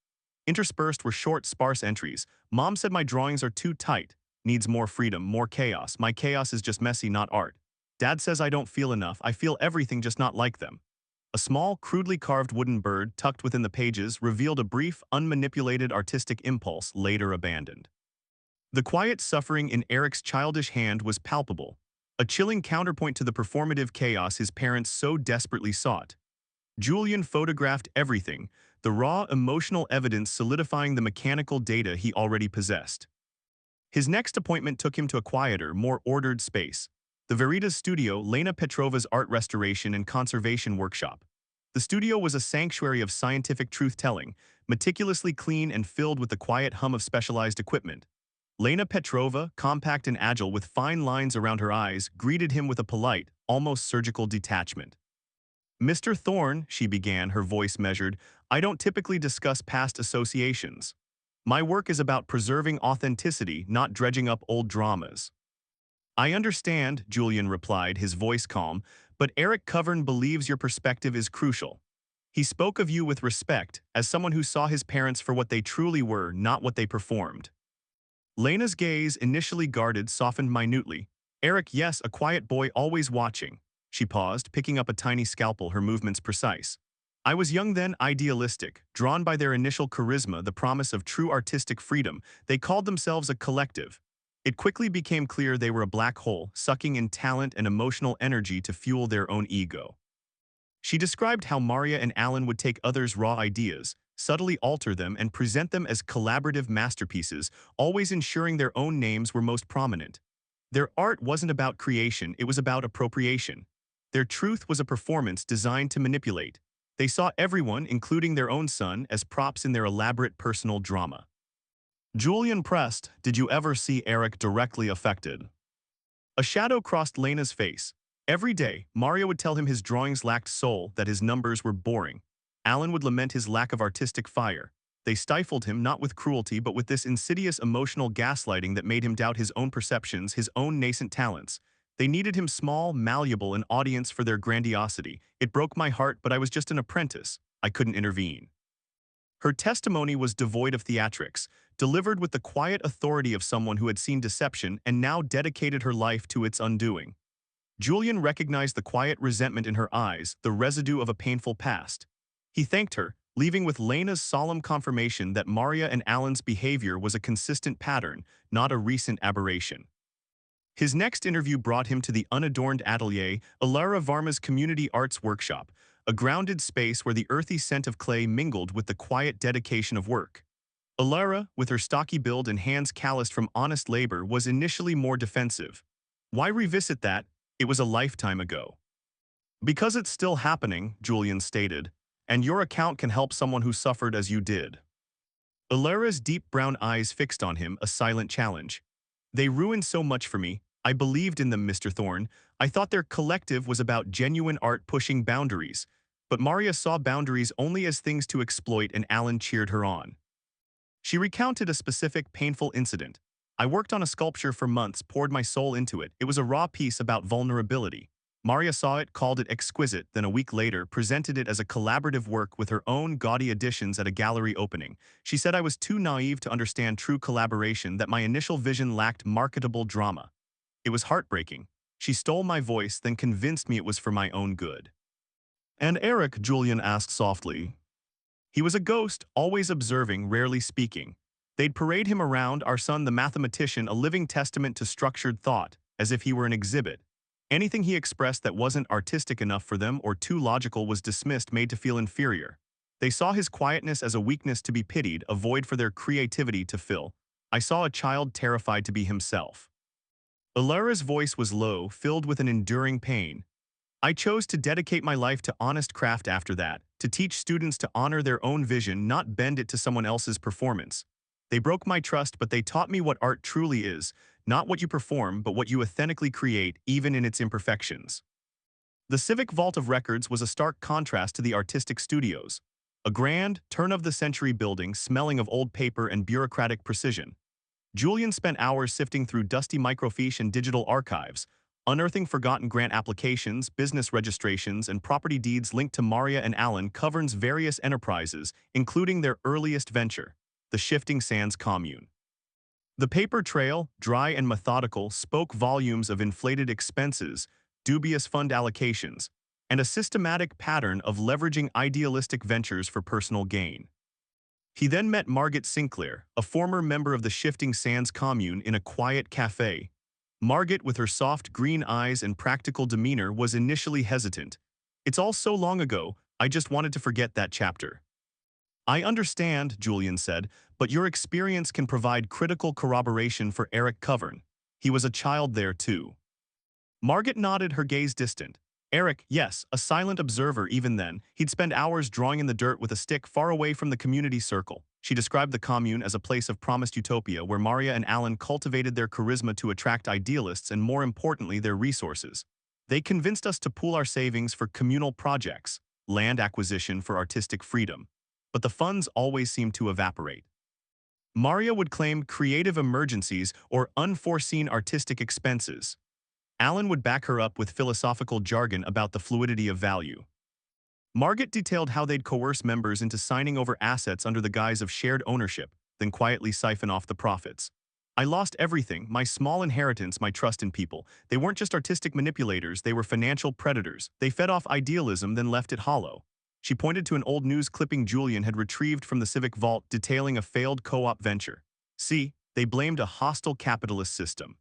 Interspersed were short, sparse entries. Mom said my drawings are too tight. Needs more freedom, more chaos. My chaos is just messy, not art. Dad says I don't feel enough. I feel everything, just not like them. A small, crudely carved wooden bird tucked within the pages revealed a brief, unmanipulated artistic impulse later abandoned. The quiet suffering in Eric's childish hand was palpable, a chilling counterpoint to the performative chaos his parents so desperately sought. Julian photographed everything, the raw emotional evidence solidifying the mechanical data he already possessed. His next appointment took him to a quieter, more ordered space, the Verita's studio, Lena Petrova's art restoration and conservation workshop. The studio was a sanctuary of scientific truth-telling, meticulously clean and filled with the quiet hum of specialized equipment. Lena Petrova, compact and agile with fine lines around her eyes, greeted him with a polite, almost surgical detachment. "Mr. Thorne," she began, her voice measured, "I don't typically discuss past associations. My work is about preserving authenticity, not dredging up old dramas." "I understand," Julian replied, his voice calm, "but Eric Covern believes your perspective is crucial. He spoke of you with respect, as someone who saw his parents for what they truly were, not what they performed." Lena's gaze, initially guarded, softened minutely. "Eric, yes, a quiet boy always watching." She paused, picking up a tiny scalpel, her movements precise. "I was young then, idealistic, drawn by their initial charisma, the promise of true artistic freedom. They called themselves a collective. It quickly became clear they were a black hole, sucking in talent and emotional energy to fuel their own ego." She described how Maria and Alan would take others' raw ideas, subtly alter them, and present them as collaborative masterpieces, always ensuring their own names were most prominent. Their art wasn't about creation, it was about appropriation. Their truth was a performance designed to manipulate. They saw everyone, including their own son, as props in their elaborate personal drama. Julian pressed, "Did you ever see Eric directly affected?" A shadow crossed Lena's face. Every day, Mario would tell him his drawings lacked soul, that his numbers were boring. Alan would lament his lack of artistic fire. They stifled him not with cruelty but with this insidious emotional gaslighting that made him doubt his own perceptions, his own nascent talents. They needed him small, malleable, an audience for their grandiosity. "It broke my heart, but I was just an apprentice. I couldn't intervene." Her testimony was devoid of theatrics, delivered with the quiet authority of someone who had seen deception and now dedicated her life to its undoing. Julian recognized the quiet resentment in her eyes, the residue of a painful past. He thanked her, leaving with Lena's solemn confirmation that Maria and Alan's behavior was a consistent pattern, not a recent aberration. His next interview brought him to the unadorned atelier, Ilara Varma's community arts workshop, a grounded space where the earthy scent of clay mingled with the quiet dedication of work. Ilara, with her stocky build and hands calloused from honest labor, was initially more defensive. "Why revisit that? It was a lifetime ago." "Because it's still happening," Julian stated, "and your account can help someone who suffered as you did." Ilara's deep brown eyes fixed on him, a silent challenge. "They ruined so much for me. I believed in them, Mr. Thorne. I thought their collective was about genuine art pushing boundaries. But Maria saw boundaries only as things to exploit, and Alan cheered her on." She recounted a specific, painful incident. "I worked on a sculpture for months, poured my soul into it. It was a raw piece about vulnerability. Maria saw it, called it exquisite, then a week later presented it as a collaborative work with her own gaudy additions at a gallery opening. She said I was too naive to understand true collaboration, that my initial vision lacked marketable drama. It was heartbreaking. She stole my voice, then convinced me it was for my own good." "And Eric?" Julian asked softly. "He was a ghost, always observing, rarely speaking. They'd parade him around, our son the mathematician, a living testament to structured thought, as if he were an exhibit. Anything he expressed that wasn't artistic enough for them or too logical was dismissed, made to feel inferior. They saw his quietness as a weakness to be pitied, a void for their creativity to fill. I saw a child terrified to be himself." Ilara's voice was low, filled with an enduring pain. "I chose to dedicate my life to honest craft after that, to teach students to honor their own vision, not bend it to someone else's performance. They broke my trust, but they taught me what art truly is, not what you perform, but what you authentically create, even in its imperfections." The Civic Vault of Records was a stark contrast to the artistic studios. A grand, turn-of-the-century building smelling of old paper and bureaucratic precision. Julian spent hours sifting through dusty microfiche and digital archives, unearthing forgotten grant applications, business registrations, and property deeds linked to Maria and Alan Covern's various enterprises, including their earliest venture, the Shifting Sands Commune. The paper trail, dry and methodical, spoke volumes of inflated expenses, dubious fund allocations, and a systematic pattern of leveraging idealistic ventures for personal gain. He then met Margaret Sinclair, a former member of the Shifting Sands Commune, in a quiet cafe. Margaret, with her soft green eyes and practical demeanor, was initially hesitant. "It's all so long ago, I just wanted to forget that chapter." "I understand," Julian said, "but your experience can provide critical corroboration for Eric Covern. He was a child there too." Margaret nodded, her gaze distant. "Eric, yes, a silent observer even then. He'd spend hours drawing in the dirt with a stick far away from the community circle. She described the commune as a place of promised utopia where Maria and Alan cultivated their charisma to attract idealists and, more importantly, their resources. They convinced us to pool our savings for communal projects, land acquisition for artistic freedom. But the funds always seemed to evaporate. Maria would claim creative emergencies or unforeseen artistic expenses. Alan would back her up with philosophical jargon about the fluidity of value. Margaret detailed how they'd coerce members into signing over assets under the guise of shared ownership, then quietly siphon off the profits. I lost everything, my small inheritance, my trust in people. They weren't just artistic manipulators, they were financial predators. They fed off idealism, then left it hollow. She pointed to an old news clipping Julian had retrieved from the civic vault detailing a failed co-op venture. See, they blamed a hostile capitalist system.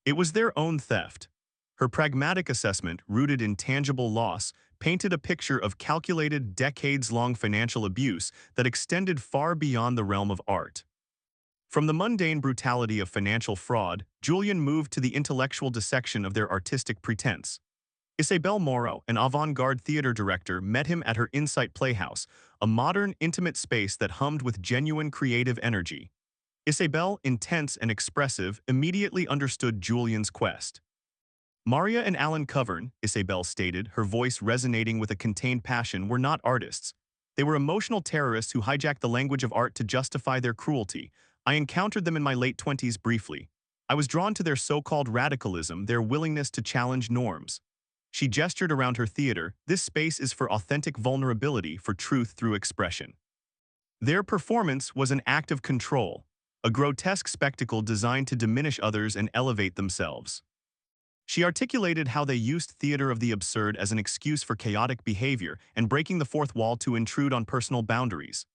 It was their own theft. Her pragmatic assessment, rooted in tangible loss, painted a picture of calculated, decades-long financial abuse that extended far beyond the realm of art. From the mundane brutality of financial fraud, Julian moved to the intellectual dissection of their artistic pretense. Isabel Moro, an avant-garde theater director, met him at her Insight Playhouse, a modern, intimate space that hummed with genuine creative energy. Isabel, intense and expressive, immediately understood Julian's quest. Maria and Alan Covern, Isabel stated, her voice resonating with a contained passion, were not artists. They were emotional terrorists who hijacked the language of art to justify their cruelty. I encountered them in my late 20s briefly. I was drawn to their so-called radicalism, their willingness to challenge norms. She gestured around her theater. This space is for authentic vulnerability, for truth through expression. Their performance was an act of control, a grotesque spectacle designed to diminish others and elevate themselves. She articulated how they used theater of the absurd as an excuse for chaotic behavior and breaking the fourth wall to intrude on personal boundaries.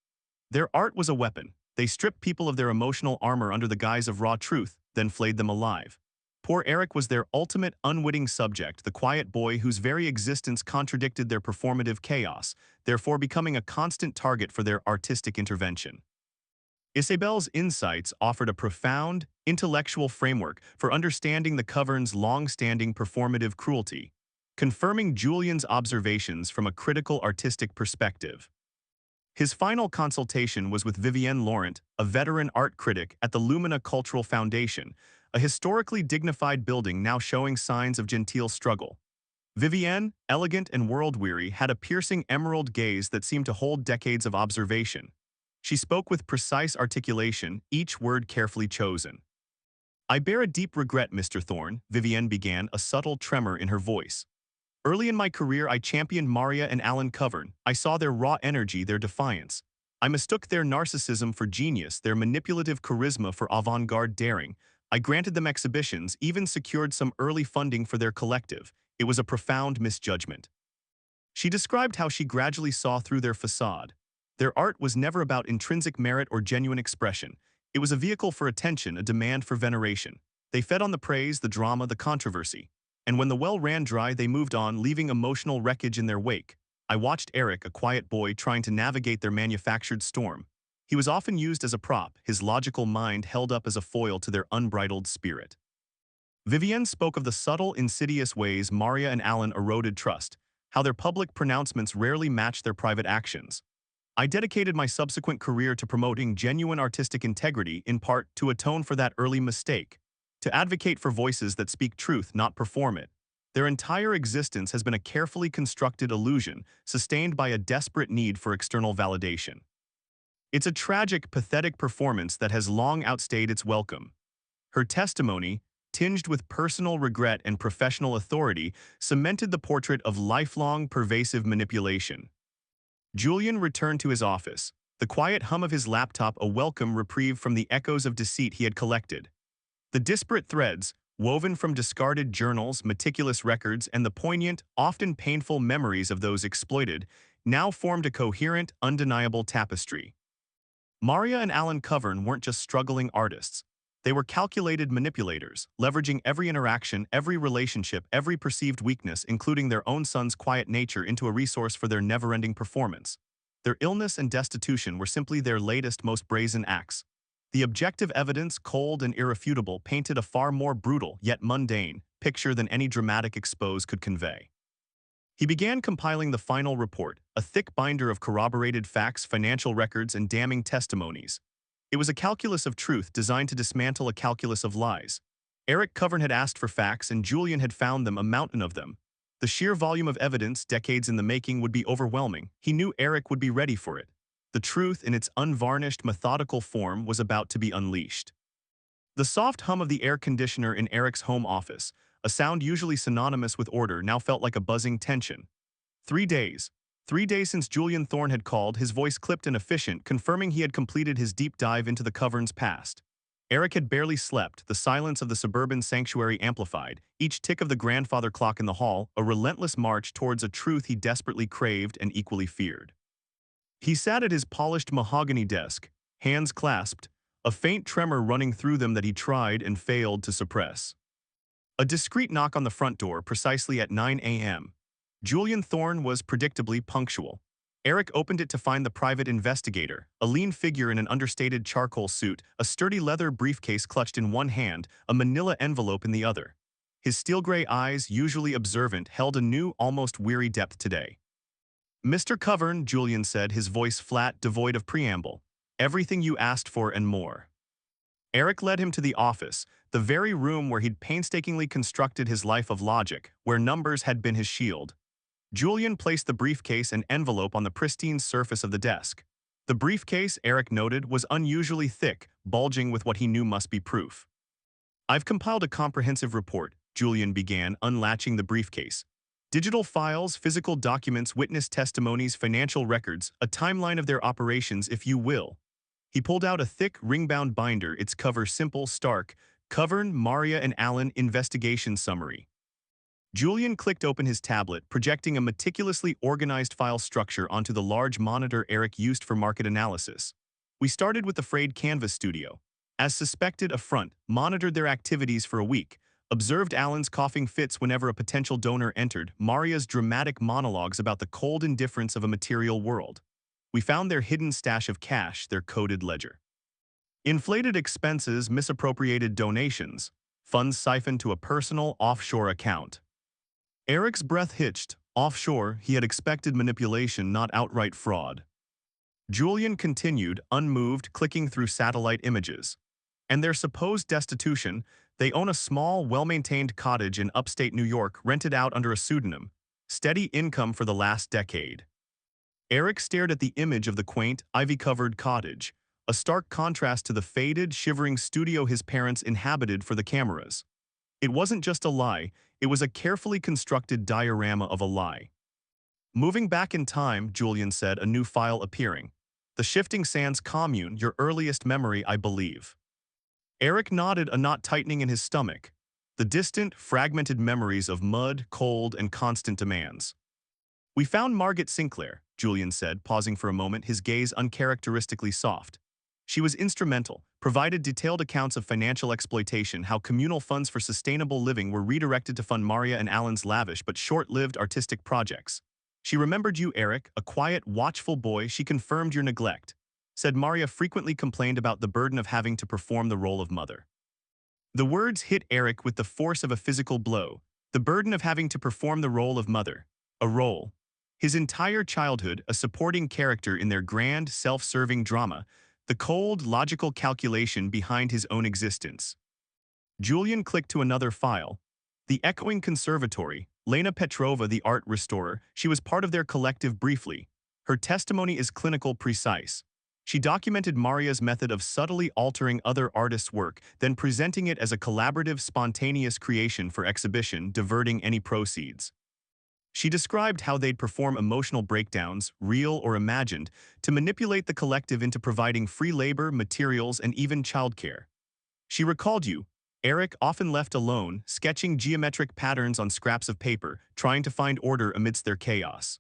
Their art was a weapon. They stripped people of their emotional armor under the guise of raw truth, then flayed them alive. Poor Eric was their ultimate unwitting subject, the quiet boy whose very existence contradicted their performative chaos, therefore becoming a constant target for their artistic intervention. Isabel's insights offered a profound, intellectual framework for understanding the Covern's long-standing performative cruelty, confirming Julian's observations from a critical artistic perspective. His final consultation was with Vivienne Laurent, a veteran art critic at the Lumina Cultural Foundation, a historically dignified building now showing signs of genteel struggle. Vivienne, elegant and world-weary, had a piercing emerald gaze that seemed to hold decades of observation. She spoke with precise articulation, each word carefully chosen. I bear a deep regret, Mr. Thorne, Vivienne began, a subtle tremor in her voice. Early in my career, I championed Maria and Alan Covern. I saw their raw energy, their defiance. I mistook their narcissism for genius, their manipulative charisma for avant-garde daring. I granted them exhibitions, even secured some early funding for their collective. It was a profound misjudgment. She described how she gradually saw through their facade. Their art was never about intrinsic merit or genuine expression. It was a vehicle for attention, a demand for veneration. They fed on the praise, the drama, the controversy. And when the well ran dry, they moved on, leaving emotional wreckage in their wake. I watched Eric, a quiet boy, trying to navigate their manufactured storm. He was often used as a prop, his logical mind held up as a foil to their unbridled spirit. Vivienne spoke of the subtle, insidious ways Maria and Alan eroded trust, how their public pronouncements rarely matched their private actions. I dedicated my subsequent career to promoting genuine artistic integrity, in part to atone for that early mistake, to advocate for voices that speak truth, not perform it. Their entire existence has been a carefully constructed illusion, sustained by a desperate need for external validation. It's a tragic, pathetic performance that has long outstayed its welcome. Her testimony, tinged with personal regret and professional authority, cemented the portrait of lifelong, pervasive manipulation. Julian returned to his office, the quiet hum of his laptop a welcome reprieve from the echoes of deceit he had collected. The disparate threads, woven from discarded journals, meticulous records, and the poignant, often painful memories of those exploited, now formed a coherent, undeniable tapestry. Maria and Alan Covern weren't just struggling artists. They were calculated manipulators, leveraging every interaction, every relationship, every perceived weakness, including their own son's quiet nature, into a resource for their never-ending performance. Their illness and destitution were simply their latest, most brazen acts. The objective evidence, cold and irrefutable, painted a far more brutal, yet mundane, picture than any dramatic expose could convey. He began compiling the final report, a thick binder of corroborated facts, financial records, and damning testimonies. It was a calculus of truth designed to dismantle a calculus of lies. Eric Covern had asked for facts, and Julian had found them, a mountain of them. The sheer volume of evidence, decades in the making, would be overwhelming. He knew Eric would be ready for it. The truth, in its unvarnished, methodical form, was about to be unleashed. The soft hum of the air conditioner in Eric's home office, a sound usually synonymous with order, now felt like a buzzing tension. 3 days. 3 days since Julian Thorne had called, his voice clipped and efficient, confirming he had completed his deep dive into the Covern's past. Eric had barely slept, the silence of the suburban sanctuary amplified, each tick of the grandfather clock in the hall, a relentless march towards a truth he desperately craved and equally feared. He sat at his polished mahogany desk, hands clasped, a faint tremor running through them that he tried and failed to suppress. A discreet knock on the front door, precisely at 9 a.m. Julian Thorne was predictably punctual. Eric opened it to find the private investigator, a lean figure in an understated charcoal suit, a sturdy leather briefcase clutched in one hand, a manila envelope in the other. His steel-gray eyes, usually observant, held a new, almost weary depth today. "Mr. Covern," Julian said, his voice flat, devoid of preamble. "Everything you asked for and more." Eric led him to the office, the very room where he'd painstakingly constructed his life of logic, where numbers had been his shield. Julian placed the briefcase and envelope on the pristine surface of the desk. The briefcase, Eric noted, was unusually thick, bulging with what he knew must be proof. "I've compiled a comprehensive report," Julian began, unlatching the briefcase. "Digital files, physical documents, witness testimonies, financial records, a timeline of their operations, if you will." He pulled out a thick, ring-bound binder, its cover simple, stark, Covern, Maria and Allen Investigation Summary. Julian clicked open his tablet, projecting a meticulously organized file structure onto the large monitor Eric used for market analysis. "We started with the frayed canvas studio. As suspected, a front, monitored their activities for a week, observed Allen's coughing fits whenever a potential donor entered, Maria's dramatic monologues about the cold indifference of a material world. We found their hidden stash of cash, their coded ledger. Inflated expenses, misappropriated donations, funds siphoned to a personal, offshore account." Eric's breath hitched. Offshore, he had expected manipulation, not outright fraud. Julian continued, unmoved, clicking through satellite images. "And their supposed destitution, they own a small, well-maintained cottage in upstate New York, rented out under a pseudonym. Steady income for the last decade." Eric stared at the image of the quaint, ivy-covered cottage, a stark contrast to the faded, shivering studio his parents inhabited for the cameras. It wasn't just a lie, it was a carefully constructed diorama of a lie. "Moving back in time," Julian said, a new file appearing. "The Shifting Sands Commune, your earliest memory, I believe." Eric nodded, a knot tightening in his stomach. The distant, fragmented memories of mud, cold, and constant demands. "We found Margaret Sinclair," Julian said, pausing for a moment, his gaze uncharacteristically soft. "She was instrumental, provided detailed accounts of financial exploitation, how communal funds for sustainable living were redirected to fund Maria and Allen's lavish but short-lived artistic projects. She remembered you, Eric, a quiet, watchful boy. She confirmed your neglect. Said Maria frequently complained about the burden of having to perform the role of mother." The words hit Eric with the force of a physical blow. The burden of having to perform the role of mother. A role. His entire childhood, a supporting character in their grand, self-serving drama, the cold, logical calculation behind his own existence. Julian clicked to another file. The Echoing Conservatory, Lena Petrova, the art restorer, she was part of their collective briefly. Her testimony is clinical, precise. She documented Maria's method of subtly altering other artists' work, then presenting it as a collaborative, spontaneous creation for exhibition, diverting any proceeds. She described how they'd perform emotional breakdowns, real or imagined, to manipulate the collective into providing free labor, materials, and even childcare. She recalled you, Eric, often left alone, sketching geometric patterns on scraps of paper, trying to find order amidst their chaos.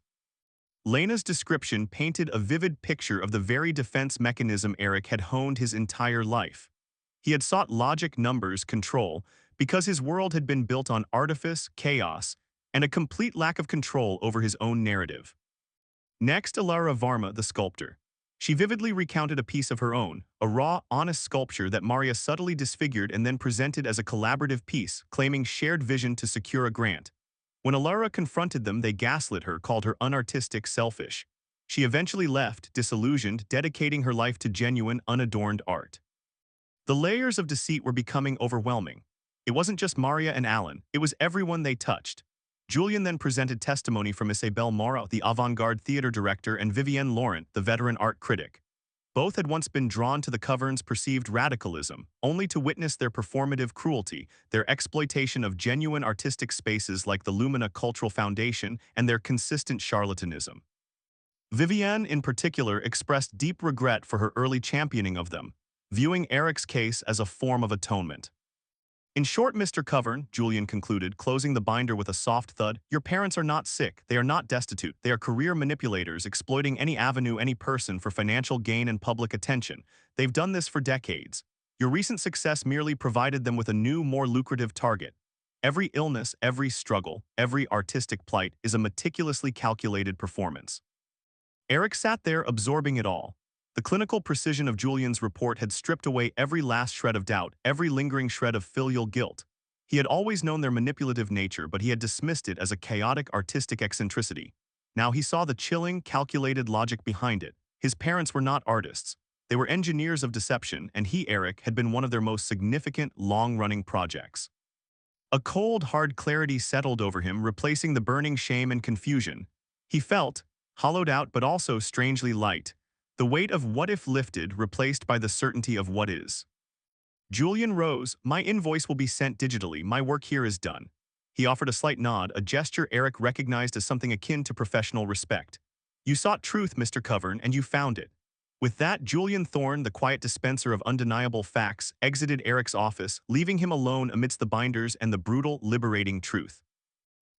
Lena's description painted a vivid picture of the very defense mechanism Eric had honed his entire life. He had sought logic, numbers, control, because his world had been built on artifice, chaos, and a complete lack of control over his own narrative. Next, Ilara Varma, the sculptor. She vividly recounted a piece of her own, a raw, honest sculpture that Maria subtly disfigured and then presented as a collaborative piece, claiming shared vision to secure a grant. When Alara confronted them, they gaslit her, called her unartistic, selfish. She eventually left, disillusioned, dedicating her life to genuine, unadorned art. The layers of deceit were becoming overwhelming. It wasn't just Maria and Alan, it was everyone they touched. Julian then presented testimony from Isabelle Mara, the avant-garde theater director, and Vivienne Laurent, the veteran art critic. Both had once been drawn to the Covern's perceived radicalism, only to witness their performative cruelty, their exploitation of genuine artistic spaces like the Lumina Cultural Foundation, and their consistent charlatanism. Vivienne, in particular, expressed deep regret for her early championing of them, viewing Eric's case as a form of atonement. In short, Mr. Covern, Julian concluded, closing the binder with a soft thud, your parents are not sick, they are not destitute, they are career manipulators exploiting any avenue, any person for financial gain and public attention. They've done this for decades. Your recent success merely provided them with a new, more lucrative target. Every illness, every struggle, every artistic plight is a meticulously calculated performance. Eric sat there absorbing it all. The clinical precision of Julian's report had stripped away every last shred of doubt, every lingering shred of filial guilt. He had always known their manipulative nature, but he had dismissed it as a chaotic artistic eccentricity. Now he saw the chilling, calculated logic behind it. His parents were not artists. They were engineers of deception, and he, Eric, had been one of their most significant, long-running projects. A cold, hard clarity settled over him, replacing the burning shame and confusion. He felt, hollowed out but also strangely light. The weight of what if lifted, replaced by the certainty of what is. Julian rose. My invoice will be sent digitally. My work here is done. He offered a slight nod, a gesture Eric recognized as something akin to professional respect. You sought truth, Mr. Covern, and you found it. With that, Julian Thorne, the quiet dispenser of undeniable facts, exited Eric's office, leaving him alone amidst the binders and the brutal, liberating truth.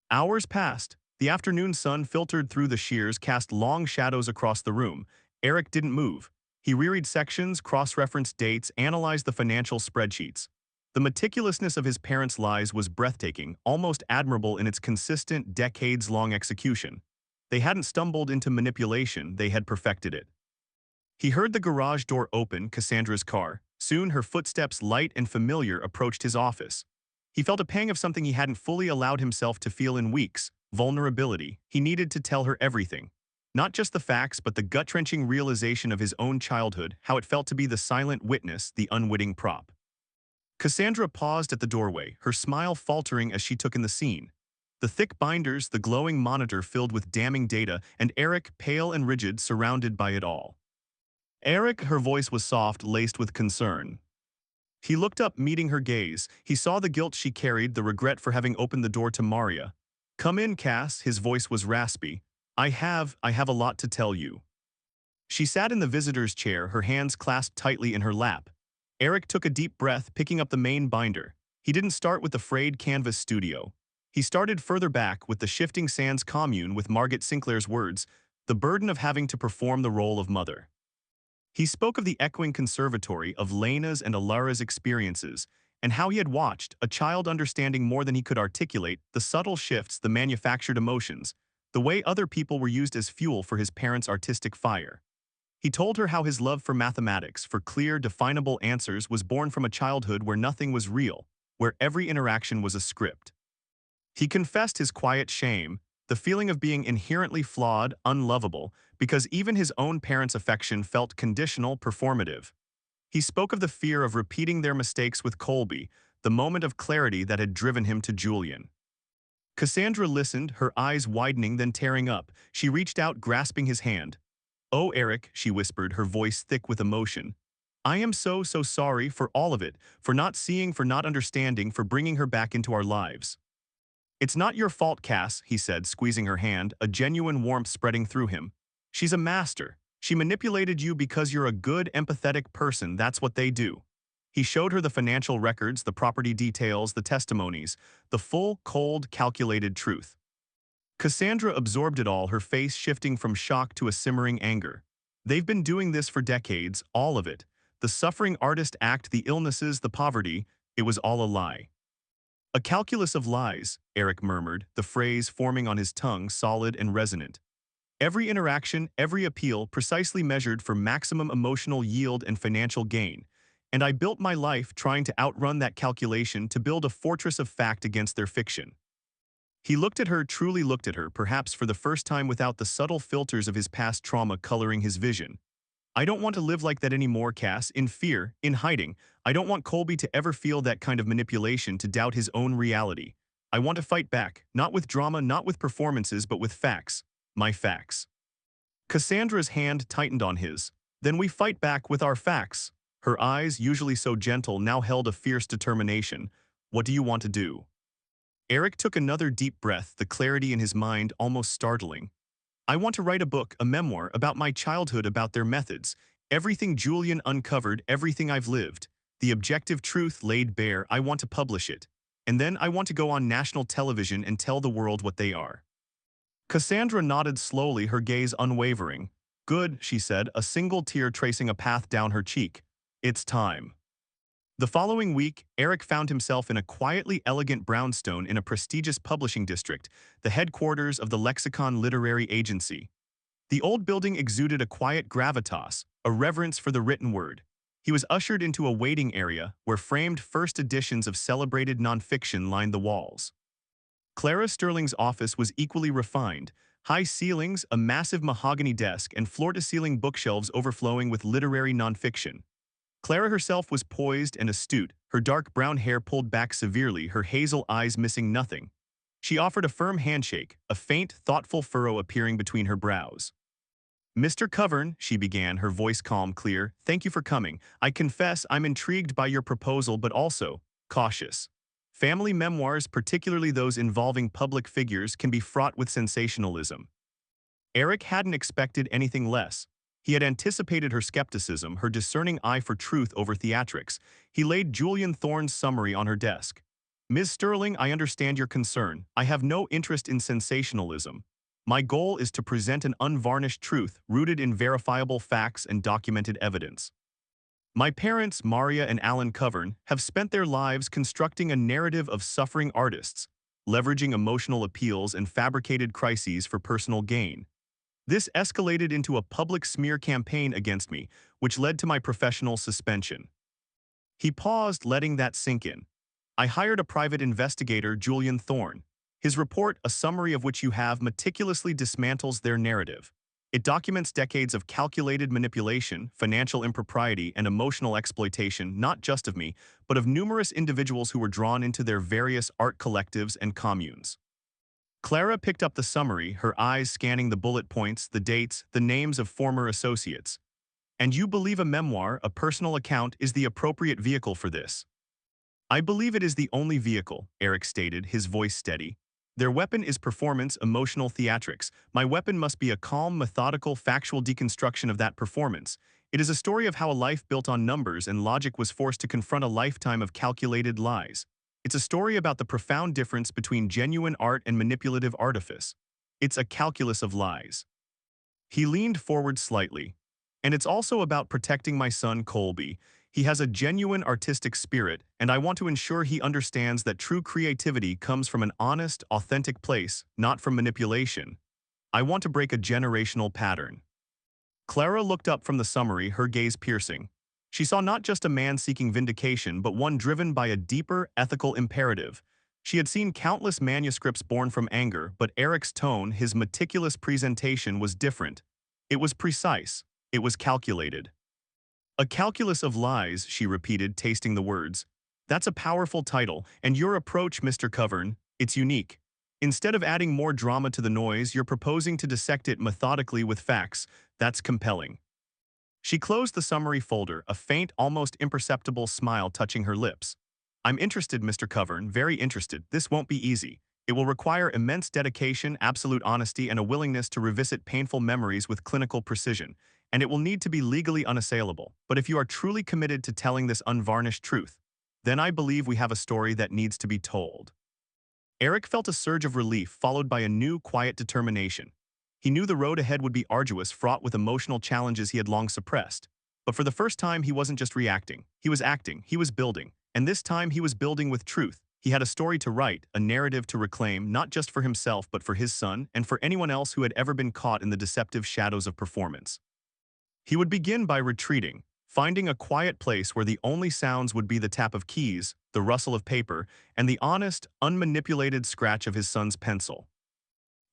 Hours passed. The afternoon sun filtered through the shears, cast long shadows across the room. Eric didn't move. He reread sections, cross-referenced dates, analyzed the financial spreadsheets. The meticulousness of his parents' lies was breathtaking, almost admirable in its consistent, decades-long execution. They hadn't stumbled into manipulation, they had perfected it. He heard the garage door open, Cassandra's car. Soon, her footsteps, light and familiar, approached his office. He felt a pang of something he hadn't fully allowed himself to feel in weeks, vulnerability. He needed to tell her everything. Not just the facts, but the gut-wrenching realization of his own childhood, how it felt to be the silent witness, the unwitting prop. Cassandra paused at the doorway, her smile faltering as she took in the scene. The thick binders, the glowing monitor filled with damning data, and Eric, pale and rigid, surrounded by it all. Eric, her voice was soft, laced with concern. He looked up, meeting her gaze. He saw the guilt she carried, the regret for having opened the door to Maria. Come in, Cass, his voice was raspy. I have a lot to tell you. She sat in the visitor's chair, her hands clasped tightly in her lap. Eric took a deep breath, picking up the main binder. He didn't start with the frayed canvas studio. He started further back with the shifting sands commune, with Margaret Sinclair's words, the burden of having to perform the role of mother. He spoke of the echoing conservatory, of Lena's and Alara's experiences, and how he had watched, a child understanding more than he could articulate, the subtle shifts, the manufactured emotions, the way other people were used as fuel for his parents' artistic fire. He told her how his love for mathematics, for clear, definable answers, was born from a childhood where nothing was real, where every interaction was a script. He confessed his quiet shame, the feeling of being inherently flawed, unlovable, because even his own parents' affection felt conditional, performative. He spoke of the fear of repeating their mistakes with Colby, the moment of clarity that had driven him to Julian. Cassandra listened, her eyes widening then tearing up. She reached out, grasping his hand. Oh, Eric, she whispered, her voice thick with emotion. I am so sorry for all of it, for not seeing, for not understanding, for bringing her back into our lives. It's not your fault, Cass, he said, squeezing her hand, a genuine warmth spreading through him. She's a master. She manipulated you because you're a good, empathetic person, that's what they do. He showed her the financial records, the property details, the testimonies, the full, cold, calculated truth. Cassandra absorbed it all, her face shifting from shock to a simmering anger. They've been doing this for decades, all of it. The suffering artist act, the illnesses, the poverty, it was all a lie. A calculus of lies, Eric murmured, the phrase forming on his tongue, solid and resonant. Every interaction, every appeal, precisely measured for maximum emotional yield and financial gain. And I built my life trying to outrun that calculation, to build a fortress of fact against their fiction. He looked at her, truly looked at her, perhaps for the first time without the subtle filters of his past trauma coloring his vision. I don't want to live like that anymore, Cass, in fear, in hiding. I don't want Colby to ever feel that kind of manipulation, to doubt his own reality. I want to fight back, not with drama, not with performances, but with facts. My facts. Cassandra's hand tightened on his. Then we fight back with our facts. Her eyes, usually so gentle, now held a fierce determination. What do you want to do? Eric took another deep breath, the clarity in his mind almost startling. I want to write a book, a memoir, about my childhood, about their methods. Everything Julian uncovered, everything I've lived. The objective truth laid bare. I want to publish it. And then I want to go on national television and tell the world what they are. Cassandra nodded slowly, her gaze unwavering. Good, she said, a single tear tracing a path down her cheek. It's time. The following week, Eric found himself in a quietly elegant brownstone in a prestigious publishing district, the headquarters of the Lexicon Literary Agency. The old building exuded a quiet gravitas, a reverence for the written word. He was ushered into a waiting area where framed first editions of celebrated nonfiction lined the walls. Clara Sterling's office was equally refined, high ceilings, a massive mahogany desk, and floor-to-ceiling bookshelves overflowing with literary nonfiction. Clara herself was poised and astute, her dark brown hair pulled back severely, her hazel eyes missing nothing. She offered a firm handshake, a faint, thoughtful furrow appearing between her brows. Mr. Covern, she began, her voice calm, clear, thank you for coming. I confess I'm intrigued by your proposal, but also cautious. Family memoirs, particularly those involving public figures, can be fraught with sensationalism. Eric hadn't expected anything less. He had anticipated her skepticism, her discerning eye for truth over theatrics. He laid Julian Thorne's summary on her desk. Ms. Sterling, I understand your concern. I have no interest in sensationalism. My goal is to present an unvarnished truth rooted in verifiable facts and documented evidence. My parents, Maria and Alan Covern, have spent their lives constructing a narrative of suffering artists, leveraging emotional appeals and fabricated crises for personal gain. This escalated into a public smear campaign against me, which led to my professional suspension. He paused, letting that sink in. I hired a private investigator, Julian Thorne. His report, a summary of which you have, meticulously dismantles their narrative. It documents decades of calculated manipulation, financial impropriety, and emotional exploitation, not just of me, but of numerous individuals who were drawn into their various art collectives and communes. Clara picked up the summary, her eyes scanning the bullet points, the dates, the names of former associates. And you believe a memoir, a personal account, is the appropriate vehicle for this? I believe it is the only vehicle, Eric stated, his voice steady. Their weapon is performance, emotional theatrics. My weapon must be a calm, methodical, factual deconstruction of that performance. It is a story of how a life built on numbers and logic was forced to confront a lifetime of calculated lies. It's a story about the profound difference between genuine art and manipulative artifice. It's a calculus of lies. He leaned forward slightly. And it's also about protecting my son Colby. He has a genuine artistic spirit, and I want to ensure he understands that true creativity comes from an honest, authentic place, not from manipulation. I want to break a generational pattern. Clara looked up from the summary, her gaze piercing. She saw not just a man seeking vindication, but one driven by a deeper, ethical imperative. She had seen countless manuscripts born from anger, but Eric's tone, his meticulous presentation, was different. It was precise. It was calculated. A calculus of lies, she repeated, tasting the words. That's a powerful title, and your approach, Mr. Covern, it's unique. Instead of adding more drama to the noise, you're proposing to dissect it methodically with facts. That's compelling. She closed the summary folder, a faint, almost imperceptible smile touching her lips. I'm interested, Mr. Covern, very interested. This won't be easy. It will require immense dedication, absolute honesty, and a willingness to revisit painful memories with clinical precision. And it will need to be legally unassailable. But if you are truly committed to telling this unvarnished truth, then I believe we have a story that needs to be told. Eric felt a surge of relief followed by a new, quiet determination. He knew the road ahead would be arduous, fraught with emotional challenges he had long suppressed. But for the first time, he wasn't just reacting. He was acting, he was building. And this time he was building with truth. He had a story to write, a narrative to reclaim, not just for himself but for his son and for anyone else who had ever been caught in the deceptive shadows of performance. He would begin by retreating. finding a quiet place where the only sounds would be the tap of keys, the rustle of paper, and the honest, unmanipulated scratch of his son's pencil.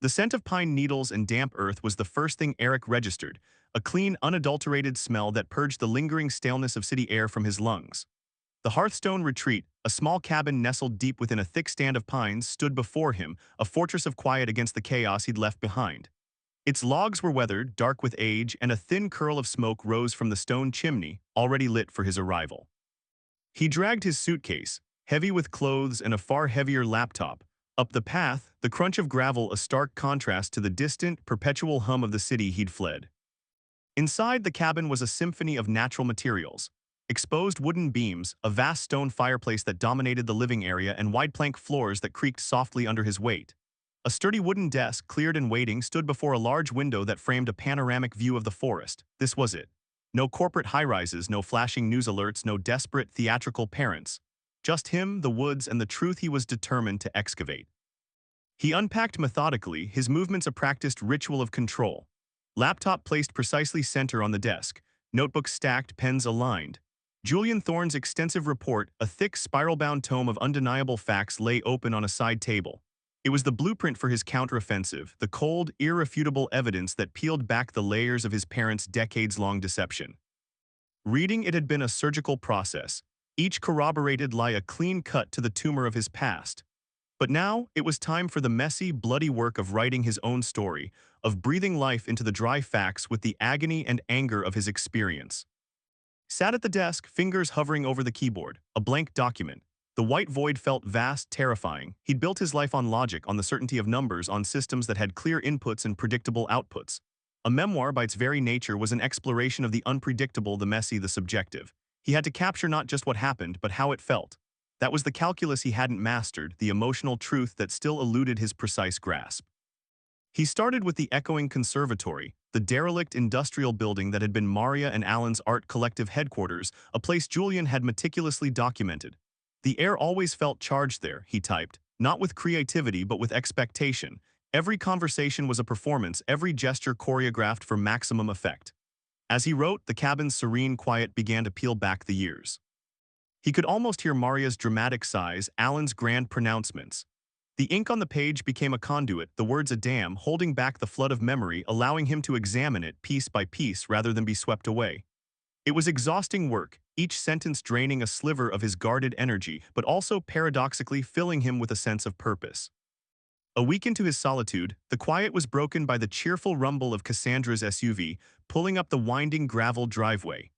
The scent of pine needles and damp earth was the first thing Eric registered, a clean, unadulterated smell that purged the lingering staleness of city air from his lungs. The Hearthstone Retreat, a small cabin nestled deep within a thick stand of pines, stood before him, a fortress of quiet against the chaos he'd left behind. Its logs were weathered, dark with age, and a thin curl of smoke rose from the stone chimney, already lit for his arrival. He dragged his suitcase, heavy with clothes and a far heavier laptop, up the path, the crunch of gravel a stark contrast to the distant, perpetual hum of the city he'd fled. Inside the cabin was a symphony of natural materials. Exposed wooden beams, a vast stone fireplace that dominated the living area, and wide plank floors that creaked softly under his weight. A sturdy wooden desk, cleared and waiting, stood before a large window that framed a panoramic view of the forest. This was it. No corporate high-rises, no flashing news alerts, no desperate theatrical parents. Just him, the woods, and the truth he was determined to excavate. He unpacked methodically, his movements a practiced ritual of control. Laptop placed precisely center on the desk, notebooks stacked, pens aligned. Julian Thorne's extensive report, a thick spiral-bound tome of undeniable facts, lay open on a side table. It was the blueprint for his counteroffensive, the cold, irrefutable evidence that peeled back the layers of his parents' decades-long deception. Reading it had been a surgical process. Each corroborated lie a clean cut to the tumor of his past. But now, it was time for the messy, bloody work of writing his own story, of breathing life into the dry facts with the agony and anger of his experience. Sat at the desk, fingers hovering over the keyboard, a blank document. The white void felt vast, terrifying. He'd built his life on logic, on the certainty of numbers, on systems that had clear inputs and predictable outputs. A memoir, by its very nature, was an exploration of the unpredictable, the messy, the subjective. He had to capture not just what happened, but how it felt. That was the calculus he hadn't mastered, the emotional truth that still eluded his precise grasp. He started with the echoing conservatory, the derelict industrial building that had been Maria and Alan's art collective headquarters, a place Julian had meticulously documented. The air always felt charged there, he typed, not with creativity but with expectation. Every conversation was a performance, every gesture choreographed for maximum effect. As he wrote, the cabin's serene quiet began to peel back the years. He could almost hear Maria's dramatic sighs, Alan's grand pronouncements. The ink on the page became a conduit, the words a dam, holding back the flood of memory, allowing him to examine it piece by piece rather than be swept away. It was exhausting work, each sentence draining a sliver of his guarded energy, but also paradoxically filling him with a sense of purpose. A week into his solitude, the quiet was broken by the cheerful rumble of Cassandra's SUV, pulling up the winding gravel driveway.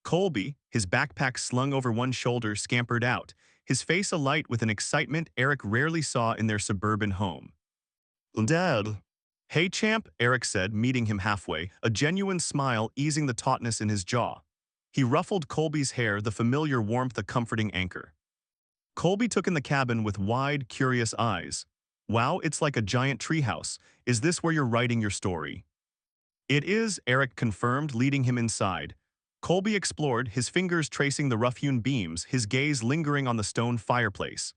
Colby, his backpack slung over one shoulder, scampered out, his face alight with an excitement Eric rarely saw in their suburban home. "Dad." "Hey, champ," Eric said, meeting him halfway, a genuine smile easing the tautness in his jaw. He ruffled Colby's hair, the familiar warmth a comforting anchor. Colby took in the cabin with wide, curious eyes. "Wow, it's like a giant treehouse. Is this where you're writing your story?" "It is," Eric confirmed, leading him inside. Colby explored, his fingers tracing the rough-hewn beams, his gaze lingering on the stone fireplace.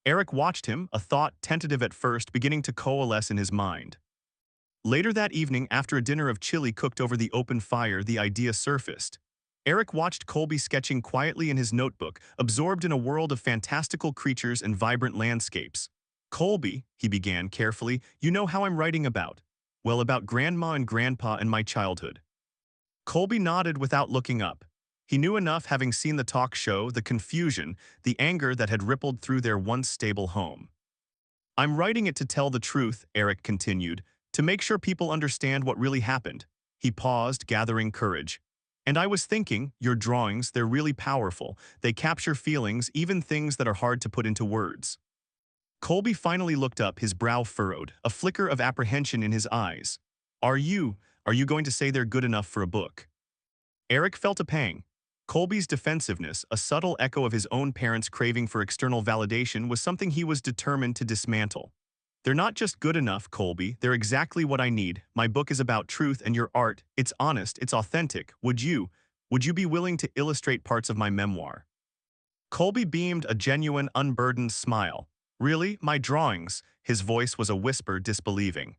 Eric watched him, a thought, tentative at first, beginning to coalesce in his mind. Later that evening, after a dinner of chili cooked over the open fire, the idea surfaced. Eric watched Colby sketching quietly in his notebook, absorbed in a world of fantastical creatures and vibrant landscapes. "Colby," he began carefully, "you know how I'm writing about. Well, about Grandma and Grandpa and my childhood." Colby nodded without looking up. He knew enough, having seen the talk show, the confusion, the anger that had rippled through their once stable home. "I'm writing it to tell the truth," Eric continued, "to make sure people understand what really happened." He paused, gathering courage. "And I was thinking, your drawings, they're really powerful. They capture feelings, even things that are hard to put into words." Colby finally looked up, his brow furrowed, a flicker of apprehension in his eyes. Are you going to say they're good enough for a book?" Eric felt a pang. Colby's defensiveness, a subtle echo of his own parents' craving for external validation, was something he was determined to dismantle. "They're not just good enough, Colby, they're exactly what I need. My book is about truth, and your art, it's honest, it's authentic. Would you be willing to illustrate parts of my memoir?" Colby beamed a genuine, unburdened smile. "Really? My drawings?" His voice was a whisper, disbelieving.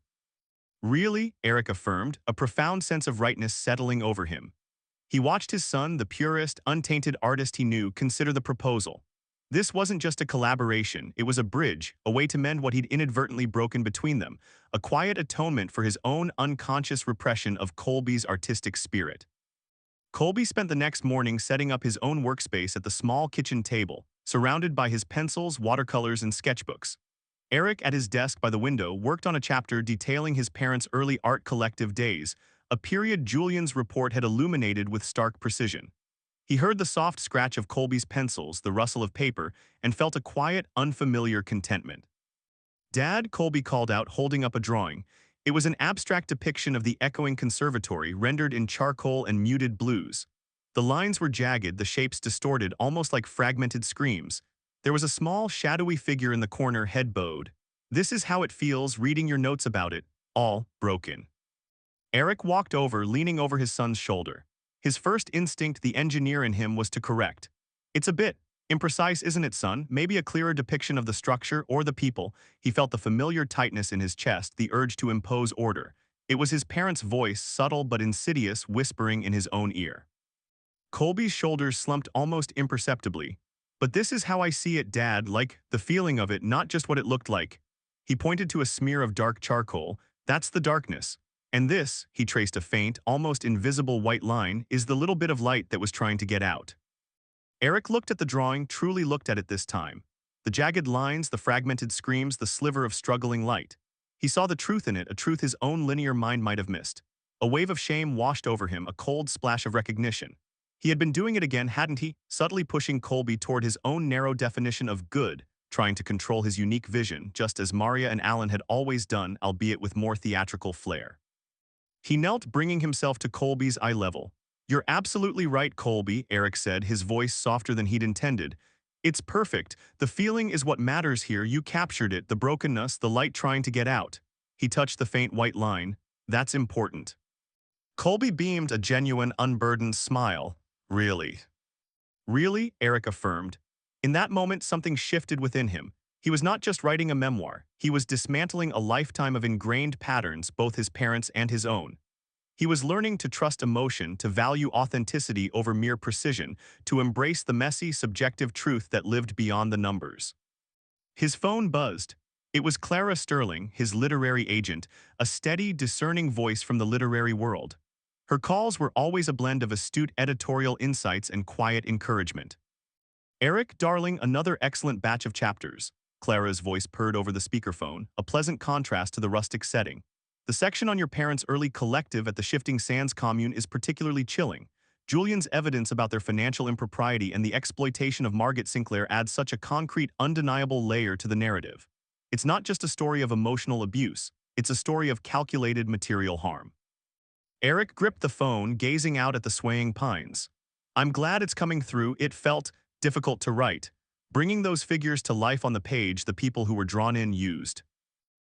"Really?" Eric affirmed, a profound sense of rightness settling over him. He watched his son, the purest, untainted artist he knew, consider the proposal. This wasn't just a collaboration, it was a bridge, a way to mend what he'd inadvertently broken between them, a quiet atonement for his own unconscious repression of Colby's artistic spirit. Colby spent the next morning setting up his own workspace at the small kitchen table, surrounded by his pencils, watercolors, and sketchbooks. Eric, at his desk by the window, worked on a chapter detailing his parents' early art collective days, a period Julian's report had illuminated with stark precision. He heard the soft scratch of Colby's pencils, the rustle of paper, and felt a quiet, unfamiliar contentment. "Dad," Colby called out, holding up a drawing. It was an abstract depiction of the echoing conservatory, rendered in charcoal and muted blues. The lines were jagged, the shapes distorted, almost like fragmented screams. There was a small, shadowy figure in the corner, head bowed. "This is how it feels, reading your notes about it, all broken." Eric walked over, leaning over his son's shoulder. His first instinct, the engineer in him, was to correct. "It's a bit imprecise, isn't it, son? Maybe a clearer depiction of the structure or the people." He felt the familiar tightness in his chest, the urge to impose order. It was his parents' voice, subtle but insidious, whispering in his own ear. Colby's shoulders slumped almost imperceptibly. "But this is how I see it, Dad, like the feeling of it, not just what it looked like." He pointed to a smear of dark charcoal. "That's the darkness. And this," he traced a faint, almost invisible white line, "is the little bit of light that was trying to get out." Eric looked at the drawing, truly looked at it this time. The jagged lines, the fragmented screams, the sliver of struggling light. He saw the truth in it, a truth his own linear mind might have missed. A wave of shame washed over him, a cold splash of recognition. He had been doing it again, hadn't he? Subtly pushing Colby toward his own narrow definition of good, trying to control his unique vision, just as Maria and Alan had always done, albeit with more theatrical flair. He knelt, bringing himself to Colby's eye level. "You're absolutely right, Colby," Eric said, his voice softer than he'd intended. "It's perfect. The feeling is what matters here. You captured it, the brokenness, the light trying to get out." He touched the faint white line. "That's important." Colby beamed, a genuine, unburdened smile. "Really?" "Really?" Eric affirmed. In that moment, something shifted within him. He was not just writing a memoir. He was dismantling a lifetime of ingrained patterns, both his parents' and his own. He was learning to trust emotion, to value authenticity over mere precision, to embrace the messy, subjective truth that lived beyond the numbers. His phone buzzed. It was Clara Sterling, his literary agent, a steady, discerning voice from the literary world. Her calls were always a blend of astute editorial insights and quiet encouragement. "Eric, darling, another excellent batch of chapters." Clara's voice purred over the speakerphone, a pleasant contrast to the rustic setting. "The section on your parents' early collective at the Shifting Sands commune is particularly chilling. Julian's evidence about their financial impropriety and the exploitation of Margaret Sinclair adds such a concrete, undeniable layer to the narrative. It's not just a story of emotional abuse, it's a story of calculated material harm." Eric gripped the phone, gazing out at the swaying pines. "I'm glad it's coming through. It felt difficult to write. Bringing those figures to life on the page, the people who were drawn in used."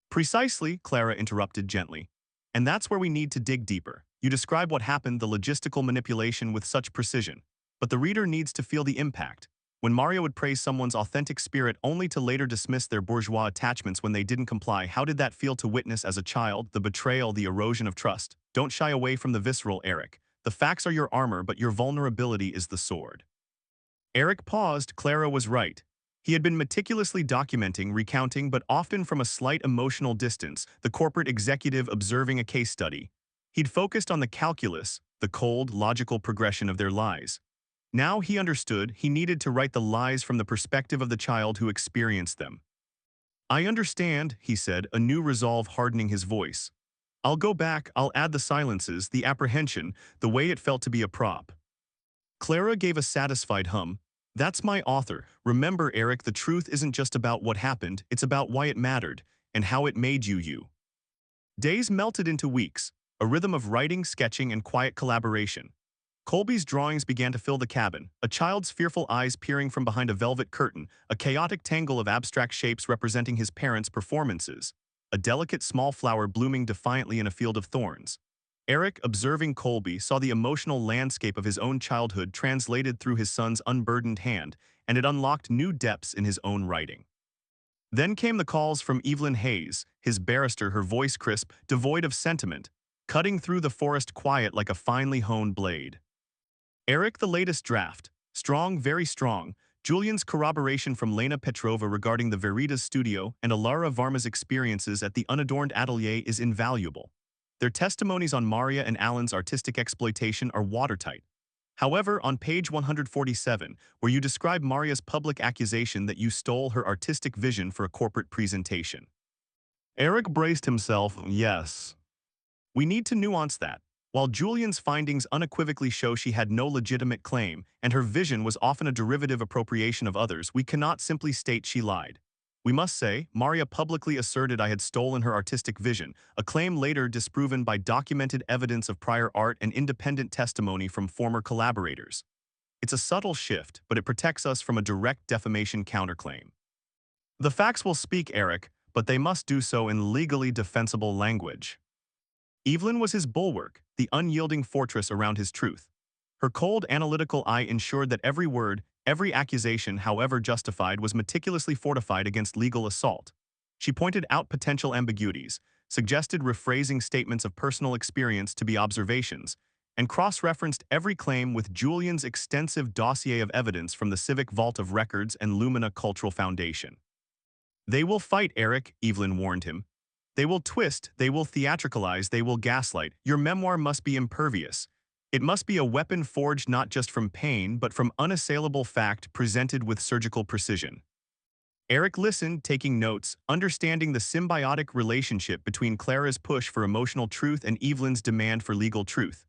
"Precisely," Clara interrupted gently. "And that's where we need to dig deeper. You describe what happened, the logistical manipulation, with such precision. But the reader needs to feel the impact. When Mario would praise someone's authentic spirit only to later dismiss their bourgeois attachments when they didn't comply, how did that feel to witness as a child? The betrayal, the erosion of trust. Don't shy away from the visceral, Eric. The facts are your armor, but your vulnerability is the sword." Eric paused. Clara was right. He had been meticulously documenting, recounting, but often from a slight emotional distance, the corporate executive observing a case study. He'd focused on the calculus, the cold, logical progression of their lies. Now he understood he needed to write the lies from the perspective of the child who experienced them. "I understand," he said, a new resolve hardening his voice. "I'll go back, I'll add the silences, the apprehension, the way it felt to be a prop." Clara gave a satisfied hum. "That's my author. Remember, Eric, the truth isn't just about what happened, it's about why it mattered, and how it made you you." Days melted into weeks, a rhythm of writing, sketching, and quiet collaboration. Colby's drawings began to fill the cabin, a child's fearful eyes peering from behind a velvet curtain, a chaotic tangle of abstract shapes representing his parents' performances, a delicate small flower blooming defiantly in a field of thorns. Eric, observing Colby, saw the emotional landscape of his own childhood translated through his son's unburdened hand, and it unlocked new depths in his own writing. Then came the calls from Evelyn Hayes, his barrister, her voice crisp, devoid of sentiment, cutting through the forest quiet like a finely honed blade. Eric, the latest draft. Strong, very strong. Julian's corroboration from Lena Petrova regarding the Veritas studio and Alara Varma's experiences at the unadorned atelier is invaluable. Their testimonies on Maria and Alan's artistic exploitation are watertight. However, on page 147, where you describe Maria's public accusation that you stole her artistic vision for a corporate presentation, Eric braced himself. Yes. We need to nuance that. While Julian's findings unequivocally show she had no legitimate claim, and her vision was often a derivative appropriation of others, we cannot simply state she lied. We must say, Maria publicly asserted I had stolen her artistic vision, a claim later disproven by documented evidence of prior art and independent testimony from former collaborators. It's a subtle shift, but it protects us from a direct defamation counterclaim. The facts will speak, Eric, but they must do so in legally defensible language. Evelyn was his bulwark, the unyielding fortress around his truth. Her cold, analytical eye ensured that every word, every accusation, however justified, was meticulously fortified against legal assault. She pointed out potential ambiguities, suggested rephrasing statements of personal experience to be observations, and cross-referenced every claim with Julian's extensive dossier of evidence from the Civic Vault of Records and Lumina Cultural Foundation. They will fight, Eric, Evelyn warned him. They will twist, they will theatricalize, they will gaslight. Your memoir must be impervious. It must be a weapon forged not just from pain, but from unassailable fact presented with surgical precision. Eric listened, taking notes, understanding the symbiotic relationship between Clara's push for emotional truth and Evelyn's demand for legal truth.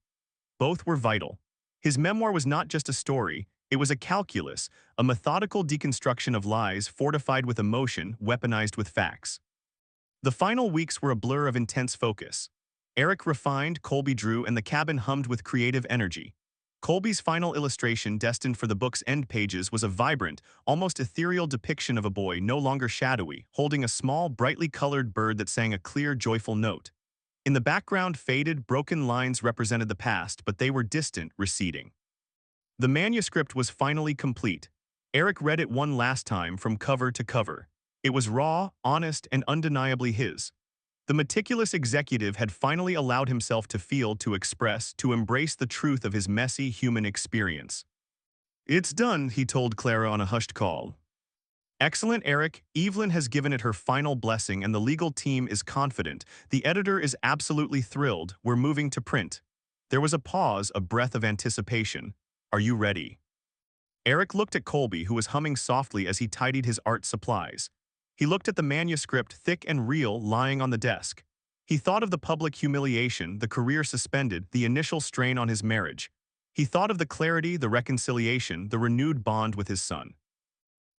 Both were vital. His memoir was not just a story, it was a calculus, a methodical deconstruction of lies fortified with emotion, weaponized with facts. The final weeks were a blur of intense focus. Eric refined, Colby drew, and the cabin hummed with creative energy. Colby's final illustration, destined for the book's end pages, was a vibrant, almost ethereal depiction of a boy no longer shadowy, holding a small, brightly colored bird that sang a clear, joyful note. In the background, faded, broken lines represented the past, but they were distant, receding. The manuscript was finally complete. Eric read it one last time from cover to cover. It was raw, honest, and undeniably his. The meticulous executive had finally allowed himself to feel, to express, to embrace the truth of his messy human experience. It's done, he told Clara on a hushed call. Excellent, Eric. Evelyn has given it her final blessing and the legal team is confident. The editor is absolutely thrilled. We're moving to print. There was a pause, a breath of anticipation. Are you ready? Eric looked at Colby, who was humming softly as he tidied his art supplies. He looked at the manuscript, thick and real, lying on the desk. He thought of the public humiliation, the career suspended, the initial strain on his marriage. He thought of the clarity, the reconciliation, the renewed bond with his son.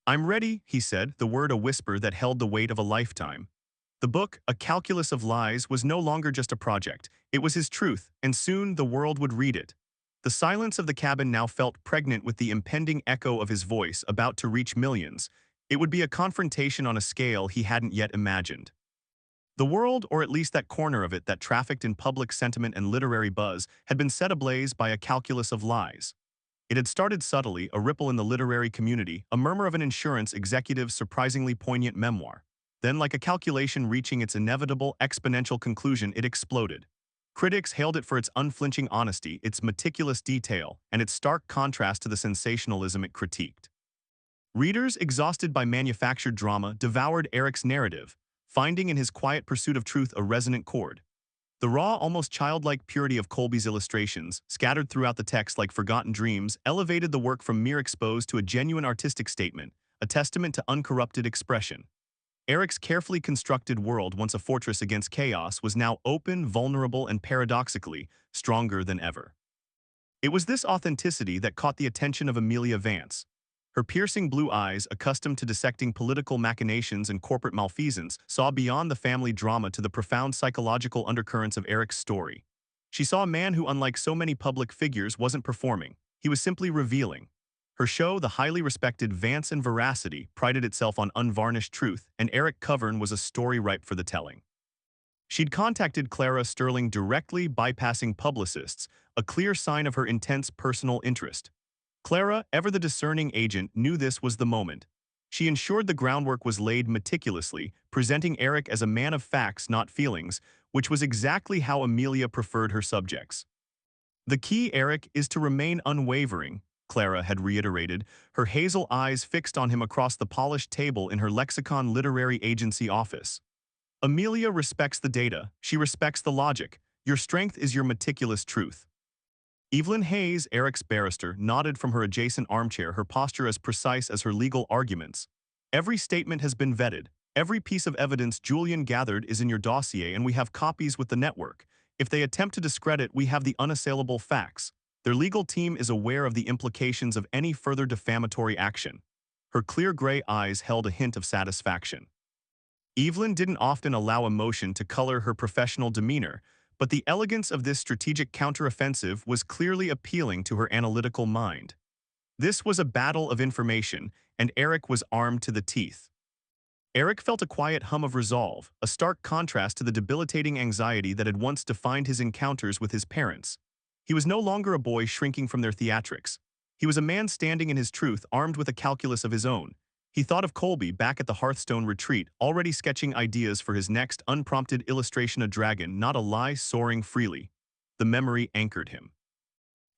I'm ready, he said, the word a whisper that held the weight of a lifetime. The book, A Calculus of Lies, was no longer just a project. It was his truth, and soon the world would read it. The silence of the cabin now felt pregnant with the impending echo of his voice, about to reach millions. It would be a confrontation on a scale he hadn't yet imagined. The world, or at least that corner of it that trafficked in public sentiment and literary buzz, had been set ablaze by a calculus of lies. It had started subtly, a ripple in the literary community, a murmur of an insurance executive's surprisingly poignant memoir. Then, like a calculation reaching its inevitable, exponential conclusion, it exploded. Critics hailed it for its unflinching honesty, its meticulous detail, and its stark contrast to the sensationalism it critiqued. Readers, exhausted by manufactured drama, devoured Eric's narrative, finding in his quiet pursuit of truth a resonant chord. The raw, almost childlike purity of Colby's illustrations, scattered throughout the text like forgotten dreams, elevated the work from mere expose to a genuine artistic statement, a testament to uncorrupted expression. Eric's carefully constructed world, once a fortress against chaos, was now open, vulnerable, and paradoxically, stronger than ever. It was this authenticity that caught the attention of Amelia Vance. Her piercing blue eyes, accustomed to dissecting political machinations and corporate malfeasance, saw beyond the family drama to the profound psychological undercurrents of Eric's story. She saw a man who, unlike so many public figures, wasn't performing. He was simply revealing. Her show, the highly respected Vance and Veracity, prided itself on unvarnished truth, and Eric Covern was a story ripe for the telling. She'd contacted Clara Sterling directly, bypassing publicists, a clear sign of her intense personal interest. Clara, ever the discerning agent, knew this was the moment. She ensured the groundwork was laid meticulously, presenting Eric as a man of facts, not feelings, which was exactly how Amelia preferred her subjects. The key, Eric, is to remain unwavering, Clara had reiterated, her hazel eyes fixed on him across the polished table in her Lexicon Literary Agency office. Amelia respects the data. She respects the logic. Your strength is your meticulous truth. Evelyn Hayes, Eric's barrister, nodded from her adjacent armchair, her posture as precise as her legal arguments. Every statement has been vetted. Every piece of evidence Julian gathered is in your dossier, and we have copies with the network. If they attempt to discredit, we have the unassailable facts. Their legal team is aware of the implications of any further defamatory action. Her clear gray eyes held a hint of satisfaction. Evelyn didn't often allow emotion to color her professional demeanor, but the elegance of this strategic counteroffensive was clearly appealing to her analytical mind. This was a battle of information, and Eric was armed to the teeth. Eric felt a quiet hum of resolve, a stark contrast to the debilitating anxiety that had once defined his encounters with his parents. He was no longer a boy shrinking from their theatrics. He was a man standing in his truth, armed with a calculus of his own. He thought of Colby back at the Hearthstone retreat, already sketching ideas for his next unprompted illustration: a dragon, not a lie, soaring freely. The memory anchored him.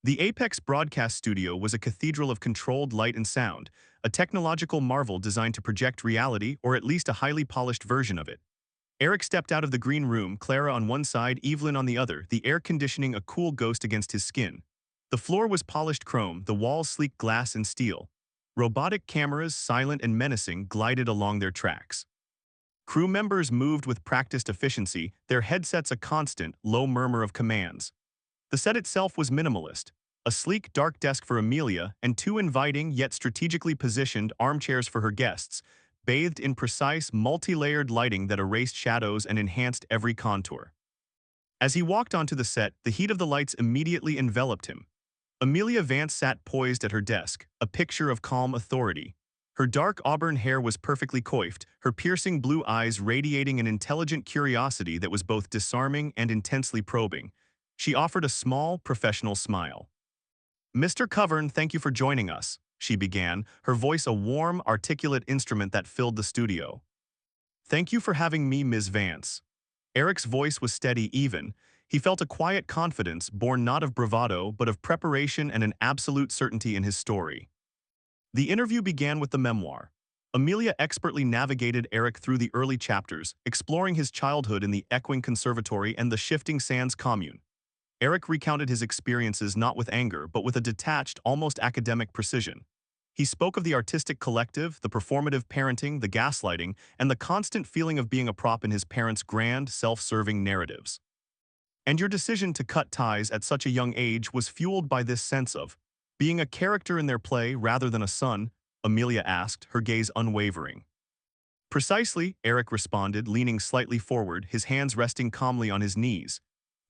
The Apex broadcast studio was a cathedral of controlled light and sound, a technological marvel designed to project reality, or at least a highly polished version of it. Eric stepped out of the green room, Clara on one side, Evelyn on the other, the air conditioning a cool ghost against his skin. The floor was polished chrome, the walls sleek glass and steel. Robotic cameras, silent and menacing, glided along their tracks. Crew members moved with practiced efficiency, their headsets a constant, low murmur of commands. The set itself was minimalist, a sleek dark desk for Amelia and two inviting yet strategically positioned armchairs for her guests, bathed in precise, multi-layered lighting that erased shadows and enhanced every contour. As he walked onto the set, the heat of the lights immediately enveloped him. Amelia Vance sat poised at her desk, a picture of calm authority. Her dark auburn hair was perfectly coiffed, her piercing blue eyes radiating an intelligent curiosity that was both disarming and intensely probing. She offered a small, professional smile. "Mr. Covern, thank you for joining us," she began, her voice a warm, articulate instrument that filled the studio. "Thank you for having me, Ms. Vance." Eric's voice was steady, even. He felt a quiet confidence, born not of bravado but of preparation and an absolute certainty in his story. The interview began with the memoir. Amelia expertly navigated Eric through the early chapters, exploring his childhood in the Equine Conservatory and the Shifting Sands commune. Eric recounted his experiences not with anger, but with a detached, almost academic precision. He spoke of the artistic collective, the performative parenting, the gaslighting, and the constant feeling of being a prop in his parents' grand, self-serving narratives. "And your decision to cut ties at such a young age was fueled by this sense of being a character in their play rather than a son?" Amelia asked, her gaze unwavering. "Precisely," Eric responded, leaning slightly forward, his hands resting calmly on his knees.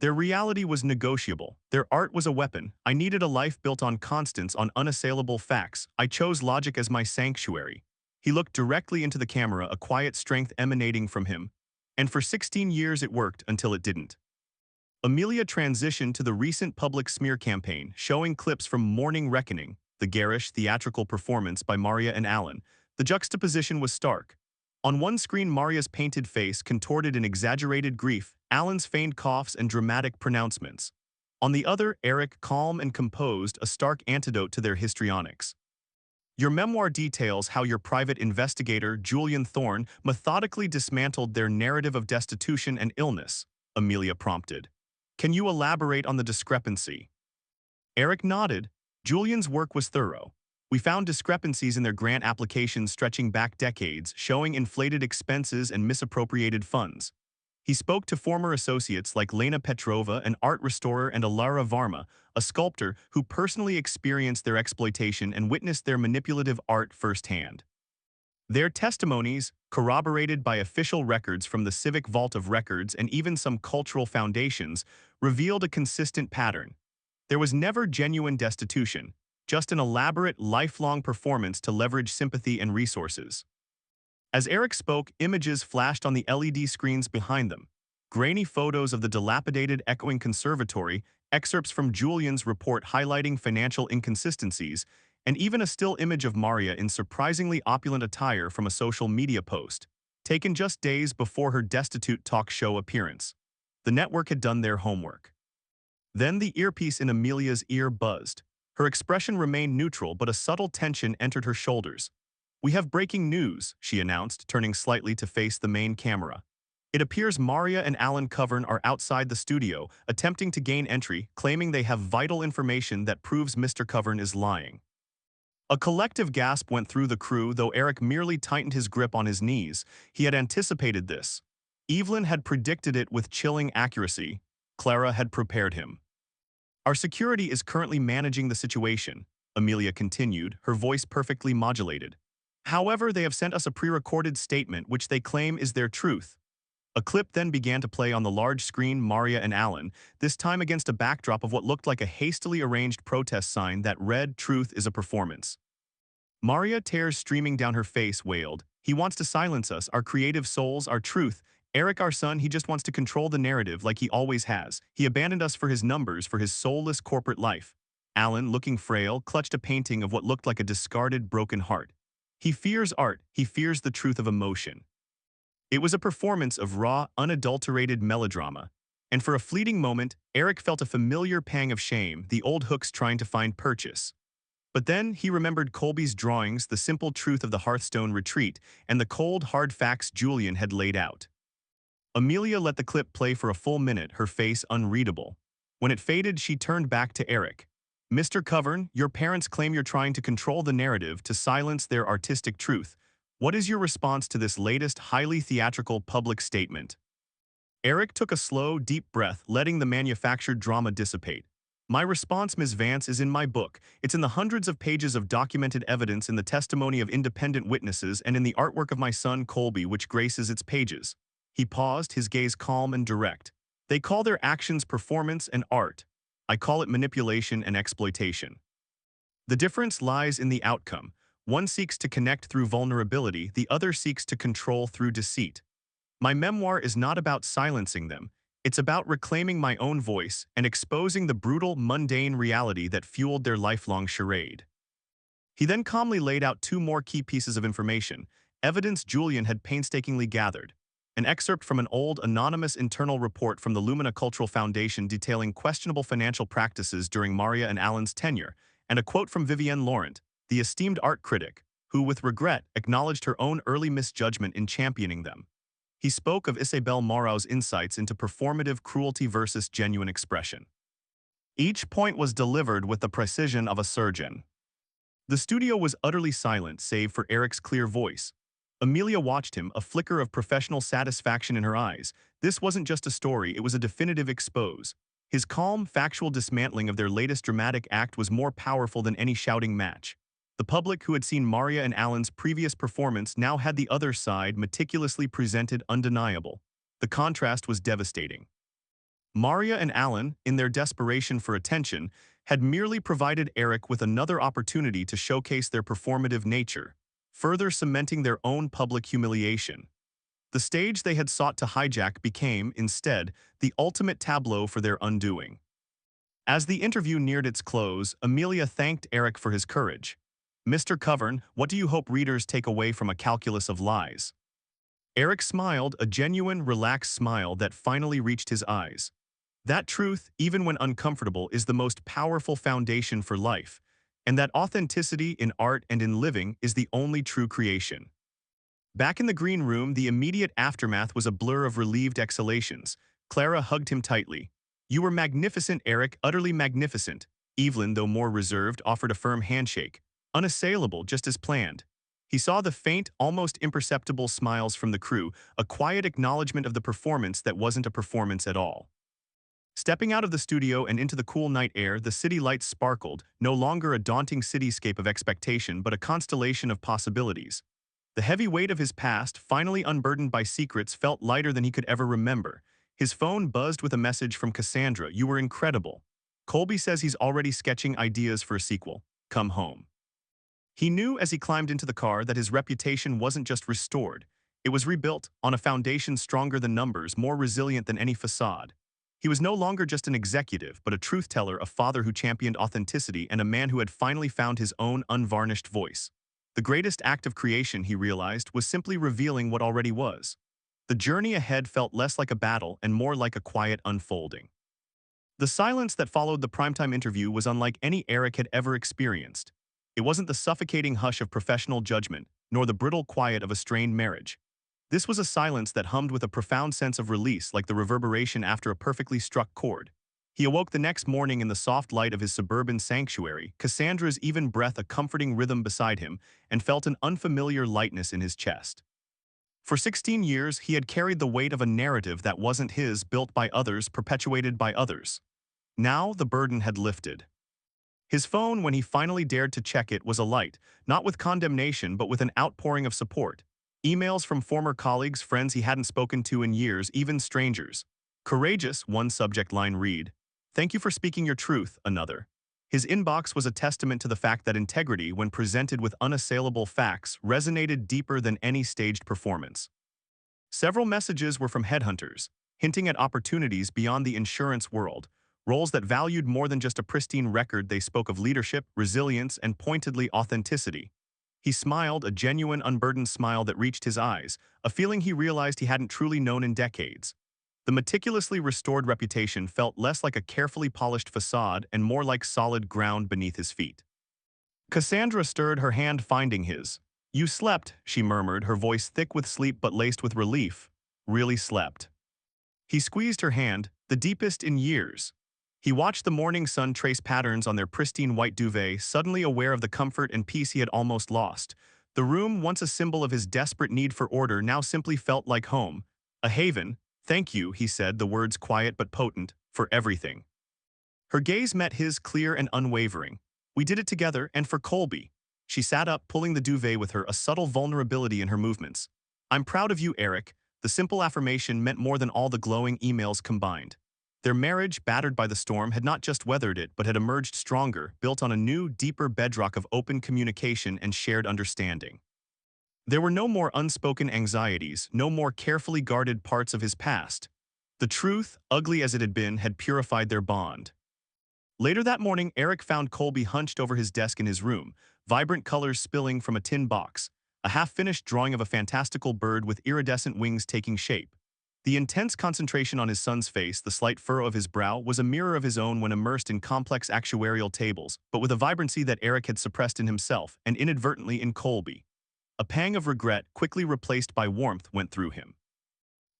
"Their reality was negotiable. Their art was a weapon. I needed a life built on constants, on unassailable facts. I chose logic as my sanctuary." He looked directly into the camera, a quiet strength emanating from him. "And for 16 years it worked, until it didn't." Amelia transitioned to the recent public smear campaign, showing clips from Morning Reckoning, the garish theatrical performance by Maria and Alan. The juxtaposition was stark. On one screen, Maria's painted face contorted in exaggerated grief, Alan's feigned coughs and dramatic pronouncements. On the other, Eric, calm and composed, a stark antidote to their histrionics. "Your memoir details how your private investigator, Julian Thorne, methodically dismantled their narrative of destitution and illness," Amelia prompted. "Can you elaborate on the discrepancy?" Eric nodded. Julian's work was thorough. "We found discrepancies in their grant applications stretching back decades, showing inflated expenses and misappropriated funds." He spoke to former associates like Lena Petrova, an art restorer, and Alara Varma, a sculptor who personally experienced their exploitation and witnessed their manipulative art firsthand. Their testimonies, corroborated by official records from the Civic Vault of Records and even some cultural foundations, revealed a consistent pattern. There was never genuine destitution, just an elaborate, lifelong performance to leverage sympathy and resources. As Eric spoke, images flashed on the LED screens behind them. Grainy photos of the dilapidated Equine Conservatory, excerpts from Julian's report highlighting financial inconsistencies, and even a still image of Maria in surprisingly opulent attire from a social media post, taken just days before her destitute talk show appearance. The network had done their homework. Then the earpiece in Amelia's ear buzzed. Her expression remained neutral, but a subtle tension entered her shoulders. "We have breaking news," she announced, turning slightly to face the main camera. "It appears Maria and Alan Covern are outside the studio, attempting to gain entry, claiming they have vital information that proves Mr. Covern is lying." A collective gasp went through the crew, though Eric merely tightened his grip on his knees. He had anticipated this. Evelyn had predicted it with chilling accuracy. Clara had prepared him. "Our security is currently managing the situation," Amelia continued, her voice perfectly modulated. "However, they have sent us a pre-recorded statement which they claim is their truth." A clip then began to play on the large screen. Maria and Alan, this time against a backdrop of what looked like a hastily arranged protest sign that read, "Truth is a performance." Maria, tears streaming down her face, wailed, "He wants to silence us, our creative souls, our truth. Eric, our son, he just wants to control the narrative like he always has. He abandoned us for his numbers, for his soulless corporate life." Alan, looking frail, clutched a painting of what looked like a discarded broken heart. "He fears art, he fears the truth of emotion." It was a performance of raw, unadulterated melodrama. And for a fleeting moment, Eric felt a familiar pang of shame, the old hooks trying to find purchase. But then he remembered Colby's drawings, the simple truth of the Hearthstone retreat, and the cold, hard facts Julian had laid out. Amelia let the clip play for a full minute, her face unreadable. When it faded, she turned back to Eric. "Mr. Covern, your parents claim you're trying to control the narrative, to silence their artistic truth. What is your response to this latest, highly theatrical public statement?" Eric took a slow, deep breath, letting the manufactured drama dissipate. "My response, Ms. Vance, is in my book. It's in the hundreds of pages of documented evidence, in the testimony of independent witnesses, and in the artwork of my son Colby, which graces its pages." He paused, his gaze calm and direct. "They call their actions performance and art. I call it manipulation and exploitation. The difference lies in the outcome. One seeks to connect through vulnerability, the other seeks to control through deceit. My memoir is not about silencing them. It's about reclaiming my own voice and exposing the brutal, mundane reality that fueled their lifelong charade." He then calmly laid out two more key pieces of information, evidence Julian had painstakingly gathered. An excerpt from an old, anonymous internal report from the Lumina Cultural Foundation detailing questionable financial practices during Maria and Alan's tenure, and a quote from Vivienne Laurent, the esteemed art critic, who, with regret, acknowledged her own early misjudgment in championing them. He spoke of Isabelle Marau's insights into performative cruelty versus genuine expression. Each point was delivered with the precision of a surgeon. The studio was utterly silent, save for Eric's clear voice. Amelia watched him, a flicker of professional satisfaction in her eyes. This wasn't just a story, it was a definitive expose. His calm, factual dismantling of their latest dramatic act was more powerful than any shouting match. The public, who had seen Maria and Alan's previous performance, now had the other side, meticulously presented, undeniable. The contrast was devastating. Maria and Alan, in their desperation for attention, had merely provided Eric with another opportunity to showcase their performative nature, further cementing their own public humiliation. The stage they had sought to hijack became, instead, the ultimate tableau for their undoing. As the interview neared its close, Amelia thanked Eric for his courage. "Mr. Covern, what do you hope readers take away from A Calculus of Lies?" Eric smiled, a genuine, relaxed smile that finally reached his eyes. "That truth, even when uncomfortable, is the most powerful foundation for life, and that authenticity in art and in living is the only true creation." Back in the green room, the immediate aftermath was a blur of relieved exhalations. Clara hugged him tightly. "You were magnificent, Eric, utterly magnificent." Evelyn, though more reserved, offered a firm handshake. "Unassailable, just as planned." He saw the faint, almost imperceptible smiles from the crew, a quiet acknowledgement of the performance that wasn't a performance at all. Stepping out of the studio and into the cool night air, the city lights sparkled, no longer a daunting cityscape of expectation but a constellation of possibilities. The heavy weight of his past, finally unburdened by secrets, felt lighter than he could ever remember. His phone buzzed with a message from Cassandra. "You were incredible. Colby says he's already sketching ideas for a sequel. Come home." He knew as he climbed into the car that his reputation wasn't just restored. It was rebuilt, on a foundation stronger than numbers, more resilient than any facade. He was no longer just an executive, but a truth-teller, a father who championed authenticity, and a man who had finally found his own unvarnished voice. The greatest act of creation, he realized, was simply revealing what already was. The journey ahead felt less like a battle and more like a quiet unfolding. The silence that followed the primetime interview was unlike any Eric had ever experienced. It wasn't the suffocating hush of professional judgment, nor the brittle quiet of a strained marriage. This was a silence that hummed with a profound sense of release, like the reverberation after a perfectly struck chord. He awoke the next morning in the soft light of his suburban sanctuary, Cassandra's even breath a comforting rhythm beside him, and felt an unfamiliar lightness in his chest. For 16 years, he had carried the weight of a narrative that wasn't his, built by others, perpetuated by others. Now the burden had lifted. His phone, when he finally dared to check it, was alight, not with condemnation but with an outpouring of support. Emails from former colleagues, friends he hadn't spoken to in years, even strangers. Courageous, one subject line read. Thank you for speaking your truth, another. His inbox was a testament to the fact that integrity, when presented with unassailable facts, resonated deeper than any staged performance. Several messages were from headhunters, hinting at opportunities beyond the insurance world, roles that valued more than just a pristine record. They spoke of leadership, resilience, and pointedly authenticity. He smiled, a genuine, unburdened smile that reached his eyes, a feeling he realized he hadn't truly known in decades. The meticulously restored reputation felt less like a carefully polished facade and more like solid ground beneath his feet. Cassandra stirred, her hand finding his. You slept, she murmured, her voice thick with sleep but laced with relief. Really slept. He squeezed her hand, the deepest in years. He watched the morning sun trace patterns on their pristine white duvet, suddenly aware of the comfort and peace he had almost lost. The room, once a symbol of his desperate need for order, now simply felt like home. A haven. Thank you, he said, the words quiet but potent, for everything. Her gaze met his, clear and unwavering. We did it together, and for Colby. She sat up, pulling the duvet with her, a subtle vulnerability in her movements. I'm proud of you, Eric. The simple affirmation meant more than all the glowing emails combined. Their marriage, battered by the storm, had not just weathered it but had emerged stronger, built on a new, deeper bedrock of open communication and shared understanding. There were no more unspoken anxieties, no more carefully guarded parts of his past. The truth, ugly as it had been, had purified their bond. Later that morning, Eric found Colby hunched over his desk in his room, vibrant colors spilling from a tin box, a half-finished drawing of a fantastical bird with iridescent wings taking shape. The intense concentration on his son's face, the slight furrow of his brow, was a mirror of his own when immersed in complex actuarial tables, but with a vibrancy that Eric had suppressed in himself and inadvertently in Colby. A pang of regret, quickly replaced by warmth, went through him.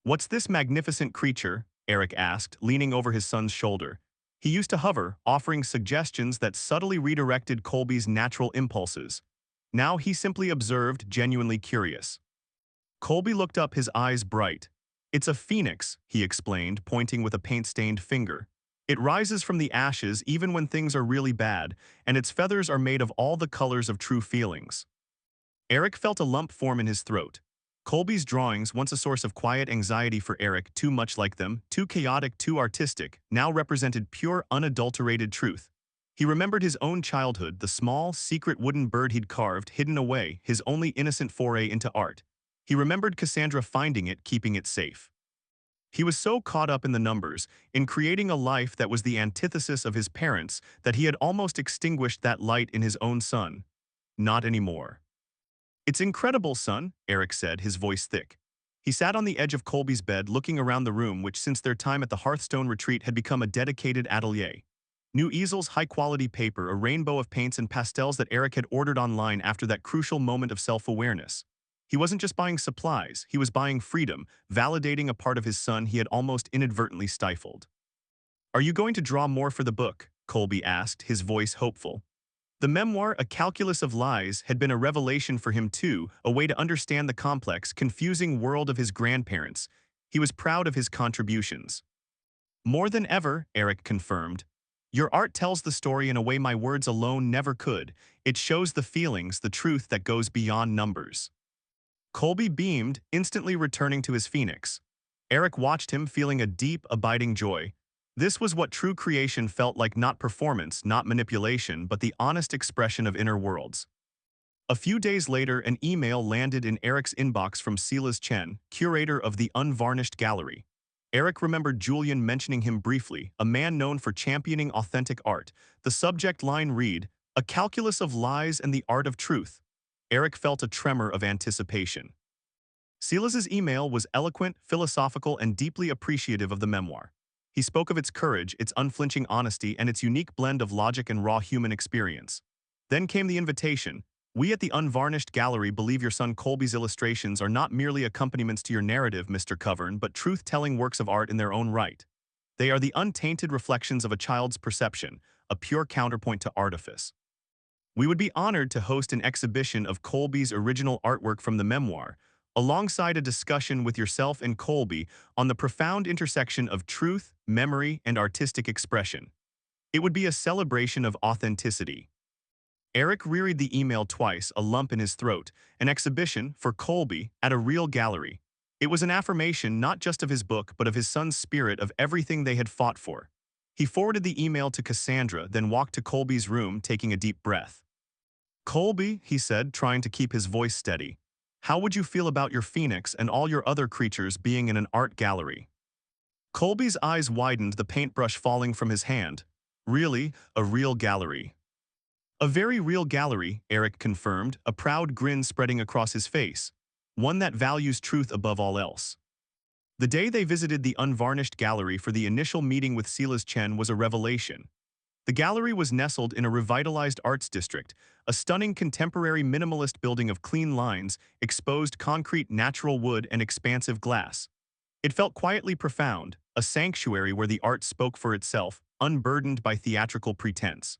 What's this magnificent creature? Eric asked, leaning over his son's shoulder. He used to hover, offering suggestions that subtly redirected Colby's natural impulses. Now he simply observed, genuinely curious. Colby looked up, his eyes bright. It's a phoenix, he explained, pointing with a paint-stained finger. It rises from the ashes even when things are really bad, and its feathers are made of all the colors of true feelings. Eric felt a lump form in his throat. Colby's drawings, once a source of quiet anxiety for Eric, too much like them, too chaotic, too artistic, now represented pure, unadulterated truth. He remembered his own childhood, the small, secret wooden bird he'd carved, hidden away, his only innocent foray into art. He remembered Cassandra finding it, keeping it safe. He was so caught up in the numbers, in creating a life that was the antithesis of his parents, that he had almost extinguished that light in his own son. Not anymore. It's incredible, son, Eric said, his voice thick. He sat on the edge of Colby's bed, looking around the room, which since their time at the Hearthstone retreat had become a dedicated atelier. New easels, high-quality paper, a rainbow of paints and pastels that Eric had ordered online after that crucial moment of self-awareness. He wasn't just buying supplies, he was buying freedom, validating a part of his son he had almost inadvertently stifled. Are you going to draw more for the book? Colby asked, his voice hopeful. The memoir, A Calculus of Lies, had been a revelation for him too, a way to understand the complex, confusing world of his grandparents. He was proud of his contributions. More than ever, Eric confirmed. Your art tells the story in a way my words alone never could. It shows the feelings, the truth that goes beyond numbers. Colby beamed, instantly returning to his phoenix. Eric watched him, feeling a deep, abiding joy. This was what true creation felt like, not performance, not manipulation, but the honest expression of inner worlds. A few days later, an email landed in Eric's inbox from Silas Chen, curator of the Unvarnished Gallery. Eric remembered Julian mentioning him briefly, a man known for championing authentic art. The subject line read, A Calculus of Lies and the Art of Truth. Eric felt a tremor of anticipation. Silas's email was eloquent, philosophical, and deeply appreciative of the memoir. He spoke of its courage, its unflinching honesty, and its unique blend of logic and raw human experience. Then came the invitation. We at the Unvarnished Gallery believe your son Colby's illustrations are not merely accompaniments to your narrative, Mr. Covern, but truth-telling works of art in their own right. They are the untainted reflections of a child's perception, a pure counterpoint to artifice. We would be honored to host an exhibition of Colby's original artwork from the memoir, alongside a discussion with yourself and Colby on the profound intersection of truth, memory, and artistic expression. It would be a celebration of authenticity. Eric reread the email twice, a lump in his throat, an exhibition for Colby at a real gallery. It was an affirmation not just of his book but of his son's spirit, of everything they had fought for. He forwarded the email to Cassandra, then walked to Colby's room, taking a deep breath. "Colby," he said, trying to keep his voice steady, "how would you feel about your phoenix and all your other creatures being in an art gallery?" Colby's eyes widened, the paintbrush falling from his hand. "Really, a real gallery?" "A very real gallery," Eric confirmed, a proud grin spreading across his face. "One that values truth above all else." The day they visited the Unvarnished Gallery for the initial meeting with Silas Chen was a revelation. The gallery was nestled in a revitalized arts district, a stunning contemporary minimalist building of clean lines, exposed concrete, natural wood, and expansive glass. It felt quietly profound, a sanctuary where the art spoke for itself, unburdened by theatrical pretense.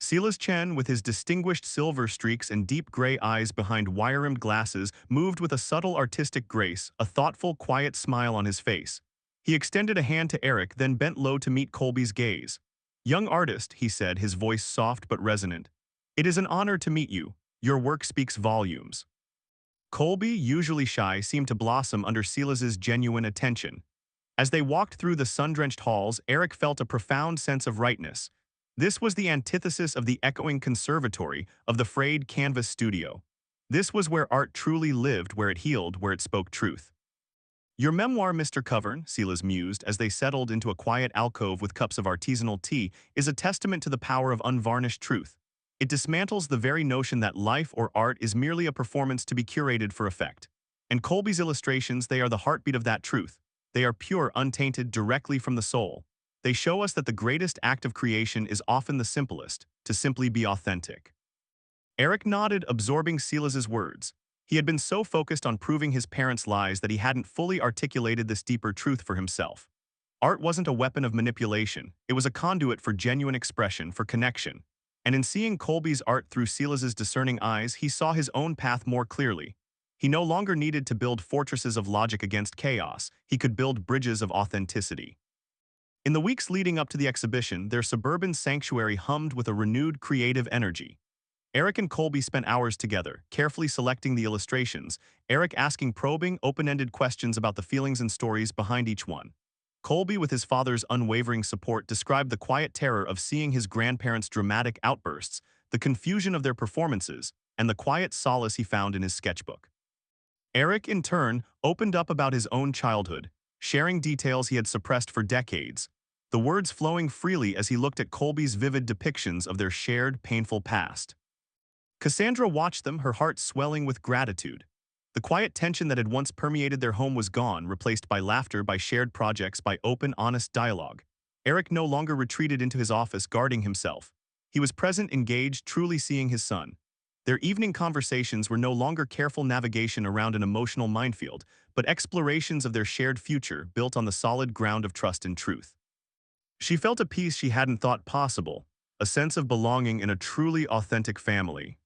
Silas Chen, with his distinguished silver streaks and deep gray eyes behind wire-rimmed glasses, moved with a subtle artistic grace, a thoughtful, quiet smile on his face. He extended a hand to Eric, then bent low to meet Colby's gaze. "Young artist," he said, his voice soft but resonant. "It is an honor to meet you. Your work speaks volumes." Colby, usually shy, seemed to blossom under Silas's genuine attention. As they walked through the sun-drenched halls, Eric felt a profound sense of rightness. This was the antithesis of the echoing conservatory, of the frayed canvas studio. This was where art truly lived, where it healed, where it spoke truth. "Your memoir, Mr. Covern," Silas mused as they settled into a quiet alcove with cups of artisanal tea, "is a testament to the power of unvarnished truth. It dismantles the very notion that life or art is merely a performance to be curated for effect. And Colby's illustrations, they are the heartbeat of that truth. They are pure, untainted, directly from the soul. They show us that the greatest act of creation is often the simplest, to simply be authentic." Eric nodded, absorbing Silas's words. He had been so focused on proving his parents' lies that he hadn't fully articulated this deeper truth for himself. Art wasn't a weapon of manipulation. It was a conduit for genuine expression, for connection. And in seeing Colby's art through Silas's discerning eyes, he saw his own path more clearly. He no longer needed to build fortresses of logic against chaos. He could build bridges of authenticity. In the weeks leading up to the exhibition, their suburban sanctuary hummed with a renewed creative energy. Eric and Colby spent hours together, carefully selecting the illustrations, Eric asking probing, open-ended questions about the feelings and stories behind each one. Colby, with his father's unwavering support, described the quiet terror of seeing his grandparents' dramatic outbursts, the confusion of their performances, and the quiet solace he found in his sketchbook. Eric, in turn, opened up about his own childhood, sharing details he had suppressed for decades, the words flowing freely as he looked at Colby's vivid depictions of their shared, painful past. Cassandra watched them, her heart swelling with gratitude. The quiet tension that had once permeated their home was gone, replaced by laughter, by shared projects, by open, honest dialogue. Eric no longer retreated into his office, guarding himself. He was present, engaged, truly seeing his son. Their evening conversations were no longer careful navigation around an emotional minefield, but explorations of their shared future built on the solid ground of trust and truth. She felt a peace she hadn't thought possible, a sense of belonging in a truly authentic family.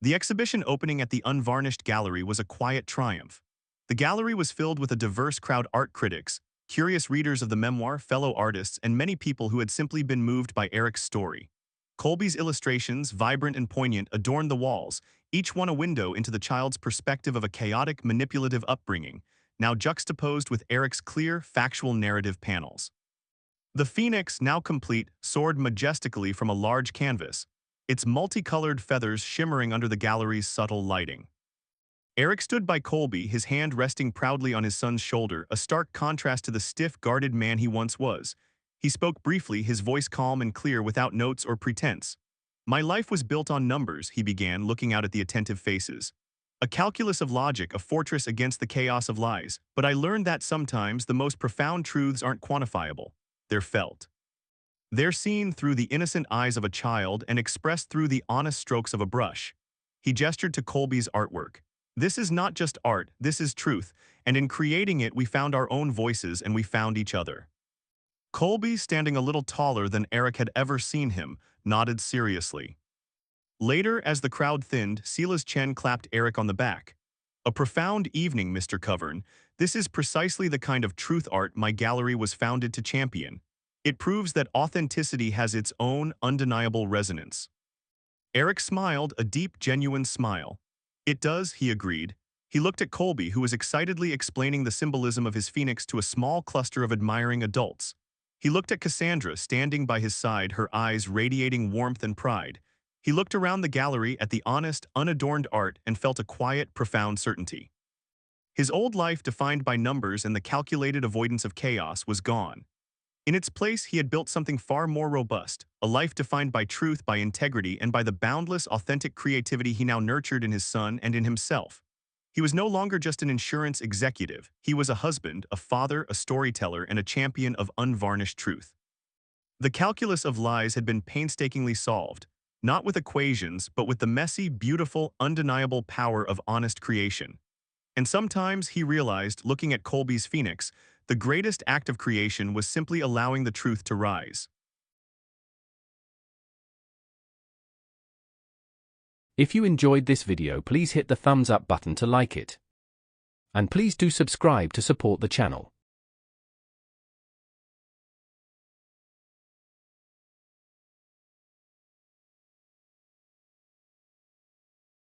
The exhibition opening at the Unvarnished Gallery was a quiet triumph. The gallery was filled with a diverse crowd: art critics, curious readers of the memoir, fellow artists, and many people who had simply been moved by Eric's story. Colby's illustrations, vibrant and poignant, adorned the walls, each one a window into the child's perspective of a chaotic, manipulative upbringing, now juxtaposed with Eric's clear, factual narrative panels. The phoenix, now complete, soared majestically from a large canvas, its multicolored feathers shimmering under the gallery's subtle lighting. Eric stood by Colby, his hand resting proudly on his son's shoulder, a stark contrast to the stiff, guarded man he once was. He spoke briefly, his voice calm and clear, without notes or pretense. "My life was built on numbers," he began, looking out at the attentive faces. A calculus of logic, a fortress against the chaos of lies, but I learned that sometimes the most profound truths aren't quantifiable. They're felt. They're seen through the innocent eyes of a child and expressed through the honest strokes of a brush. He gestured to Colby's artwork. This is not just art, this is truth, and in creating it we found our own voices and we found each other. Colby, standing a little taller than Eric had ever seen him, nodded seriously. Later, as the crowd thinned, Sela's Chen clapped Eric on the back. A profound evening, Mr. Covern. This is precisely the kind of truth art my gallery was founded to champion. It proves that authenticity has its own undeniable resonance. Eric smiled, a deep, genuine smile. It does, he agreed. He looked at Colby, who was excitedly explaining the symbolism of his phoenix to a small cluster of admiring adults. He looked at Cassandra, standing by his side, her eyes radiating warmth and pride. He looked around the gallery at the honest, unadorned art and felt a quiet, profound certainty. His old life, defined by numbers and the calculated avoidance of chaos, was gone. In its place, he had built something far more robust, a life defined by truth, by integrity, and by the boundless, authentic creativity he now nurtured in his son and in himself. He was no longer just an insurance executive. He was a husband, a father, a storyteller, and a champion of unvarnished truth. The calculus of lies had been painstakingly solved, not with equations, but with the messy, beautiful, undeniable power of honest creation. And sometimes, he realized, looking at Colby's phoenix, the greatest act of creation was simply allowing the truth to rise. If you enjoyed this video, please hit the thumbs up button to like it. And please do subscribe to support the channel.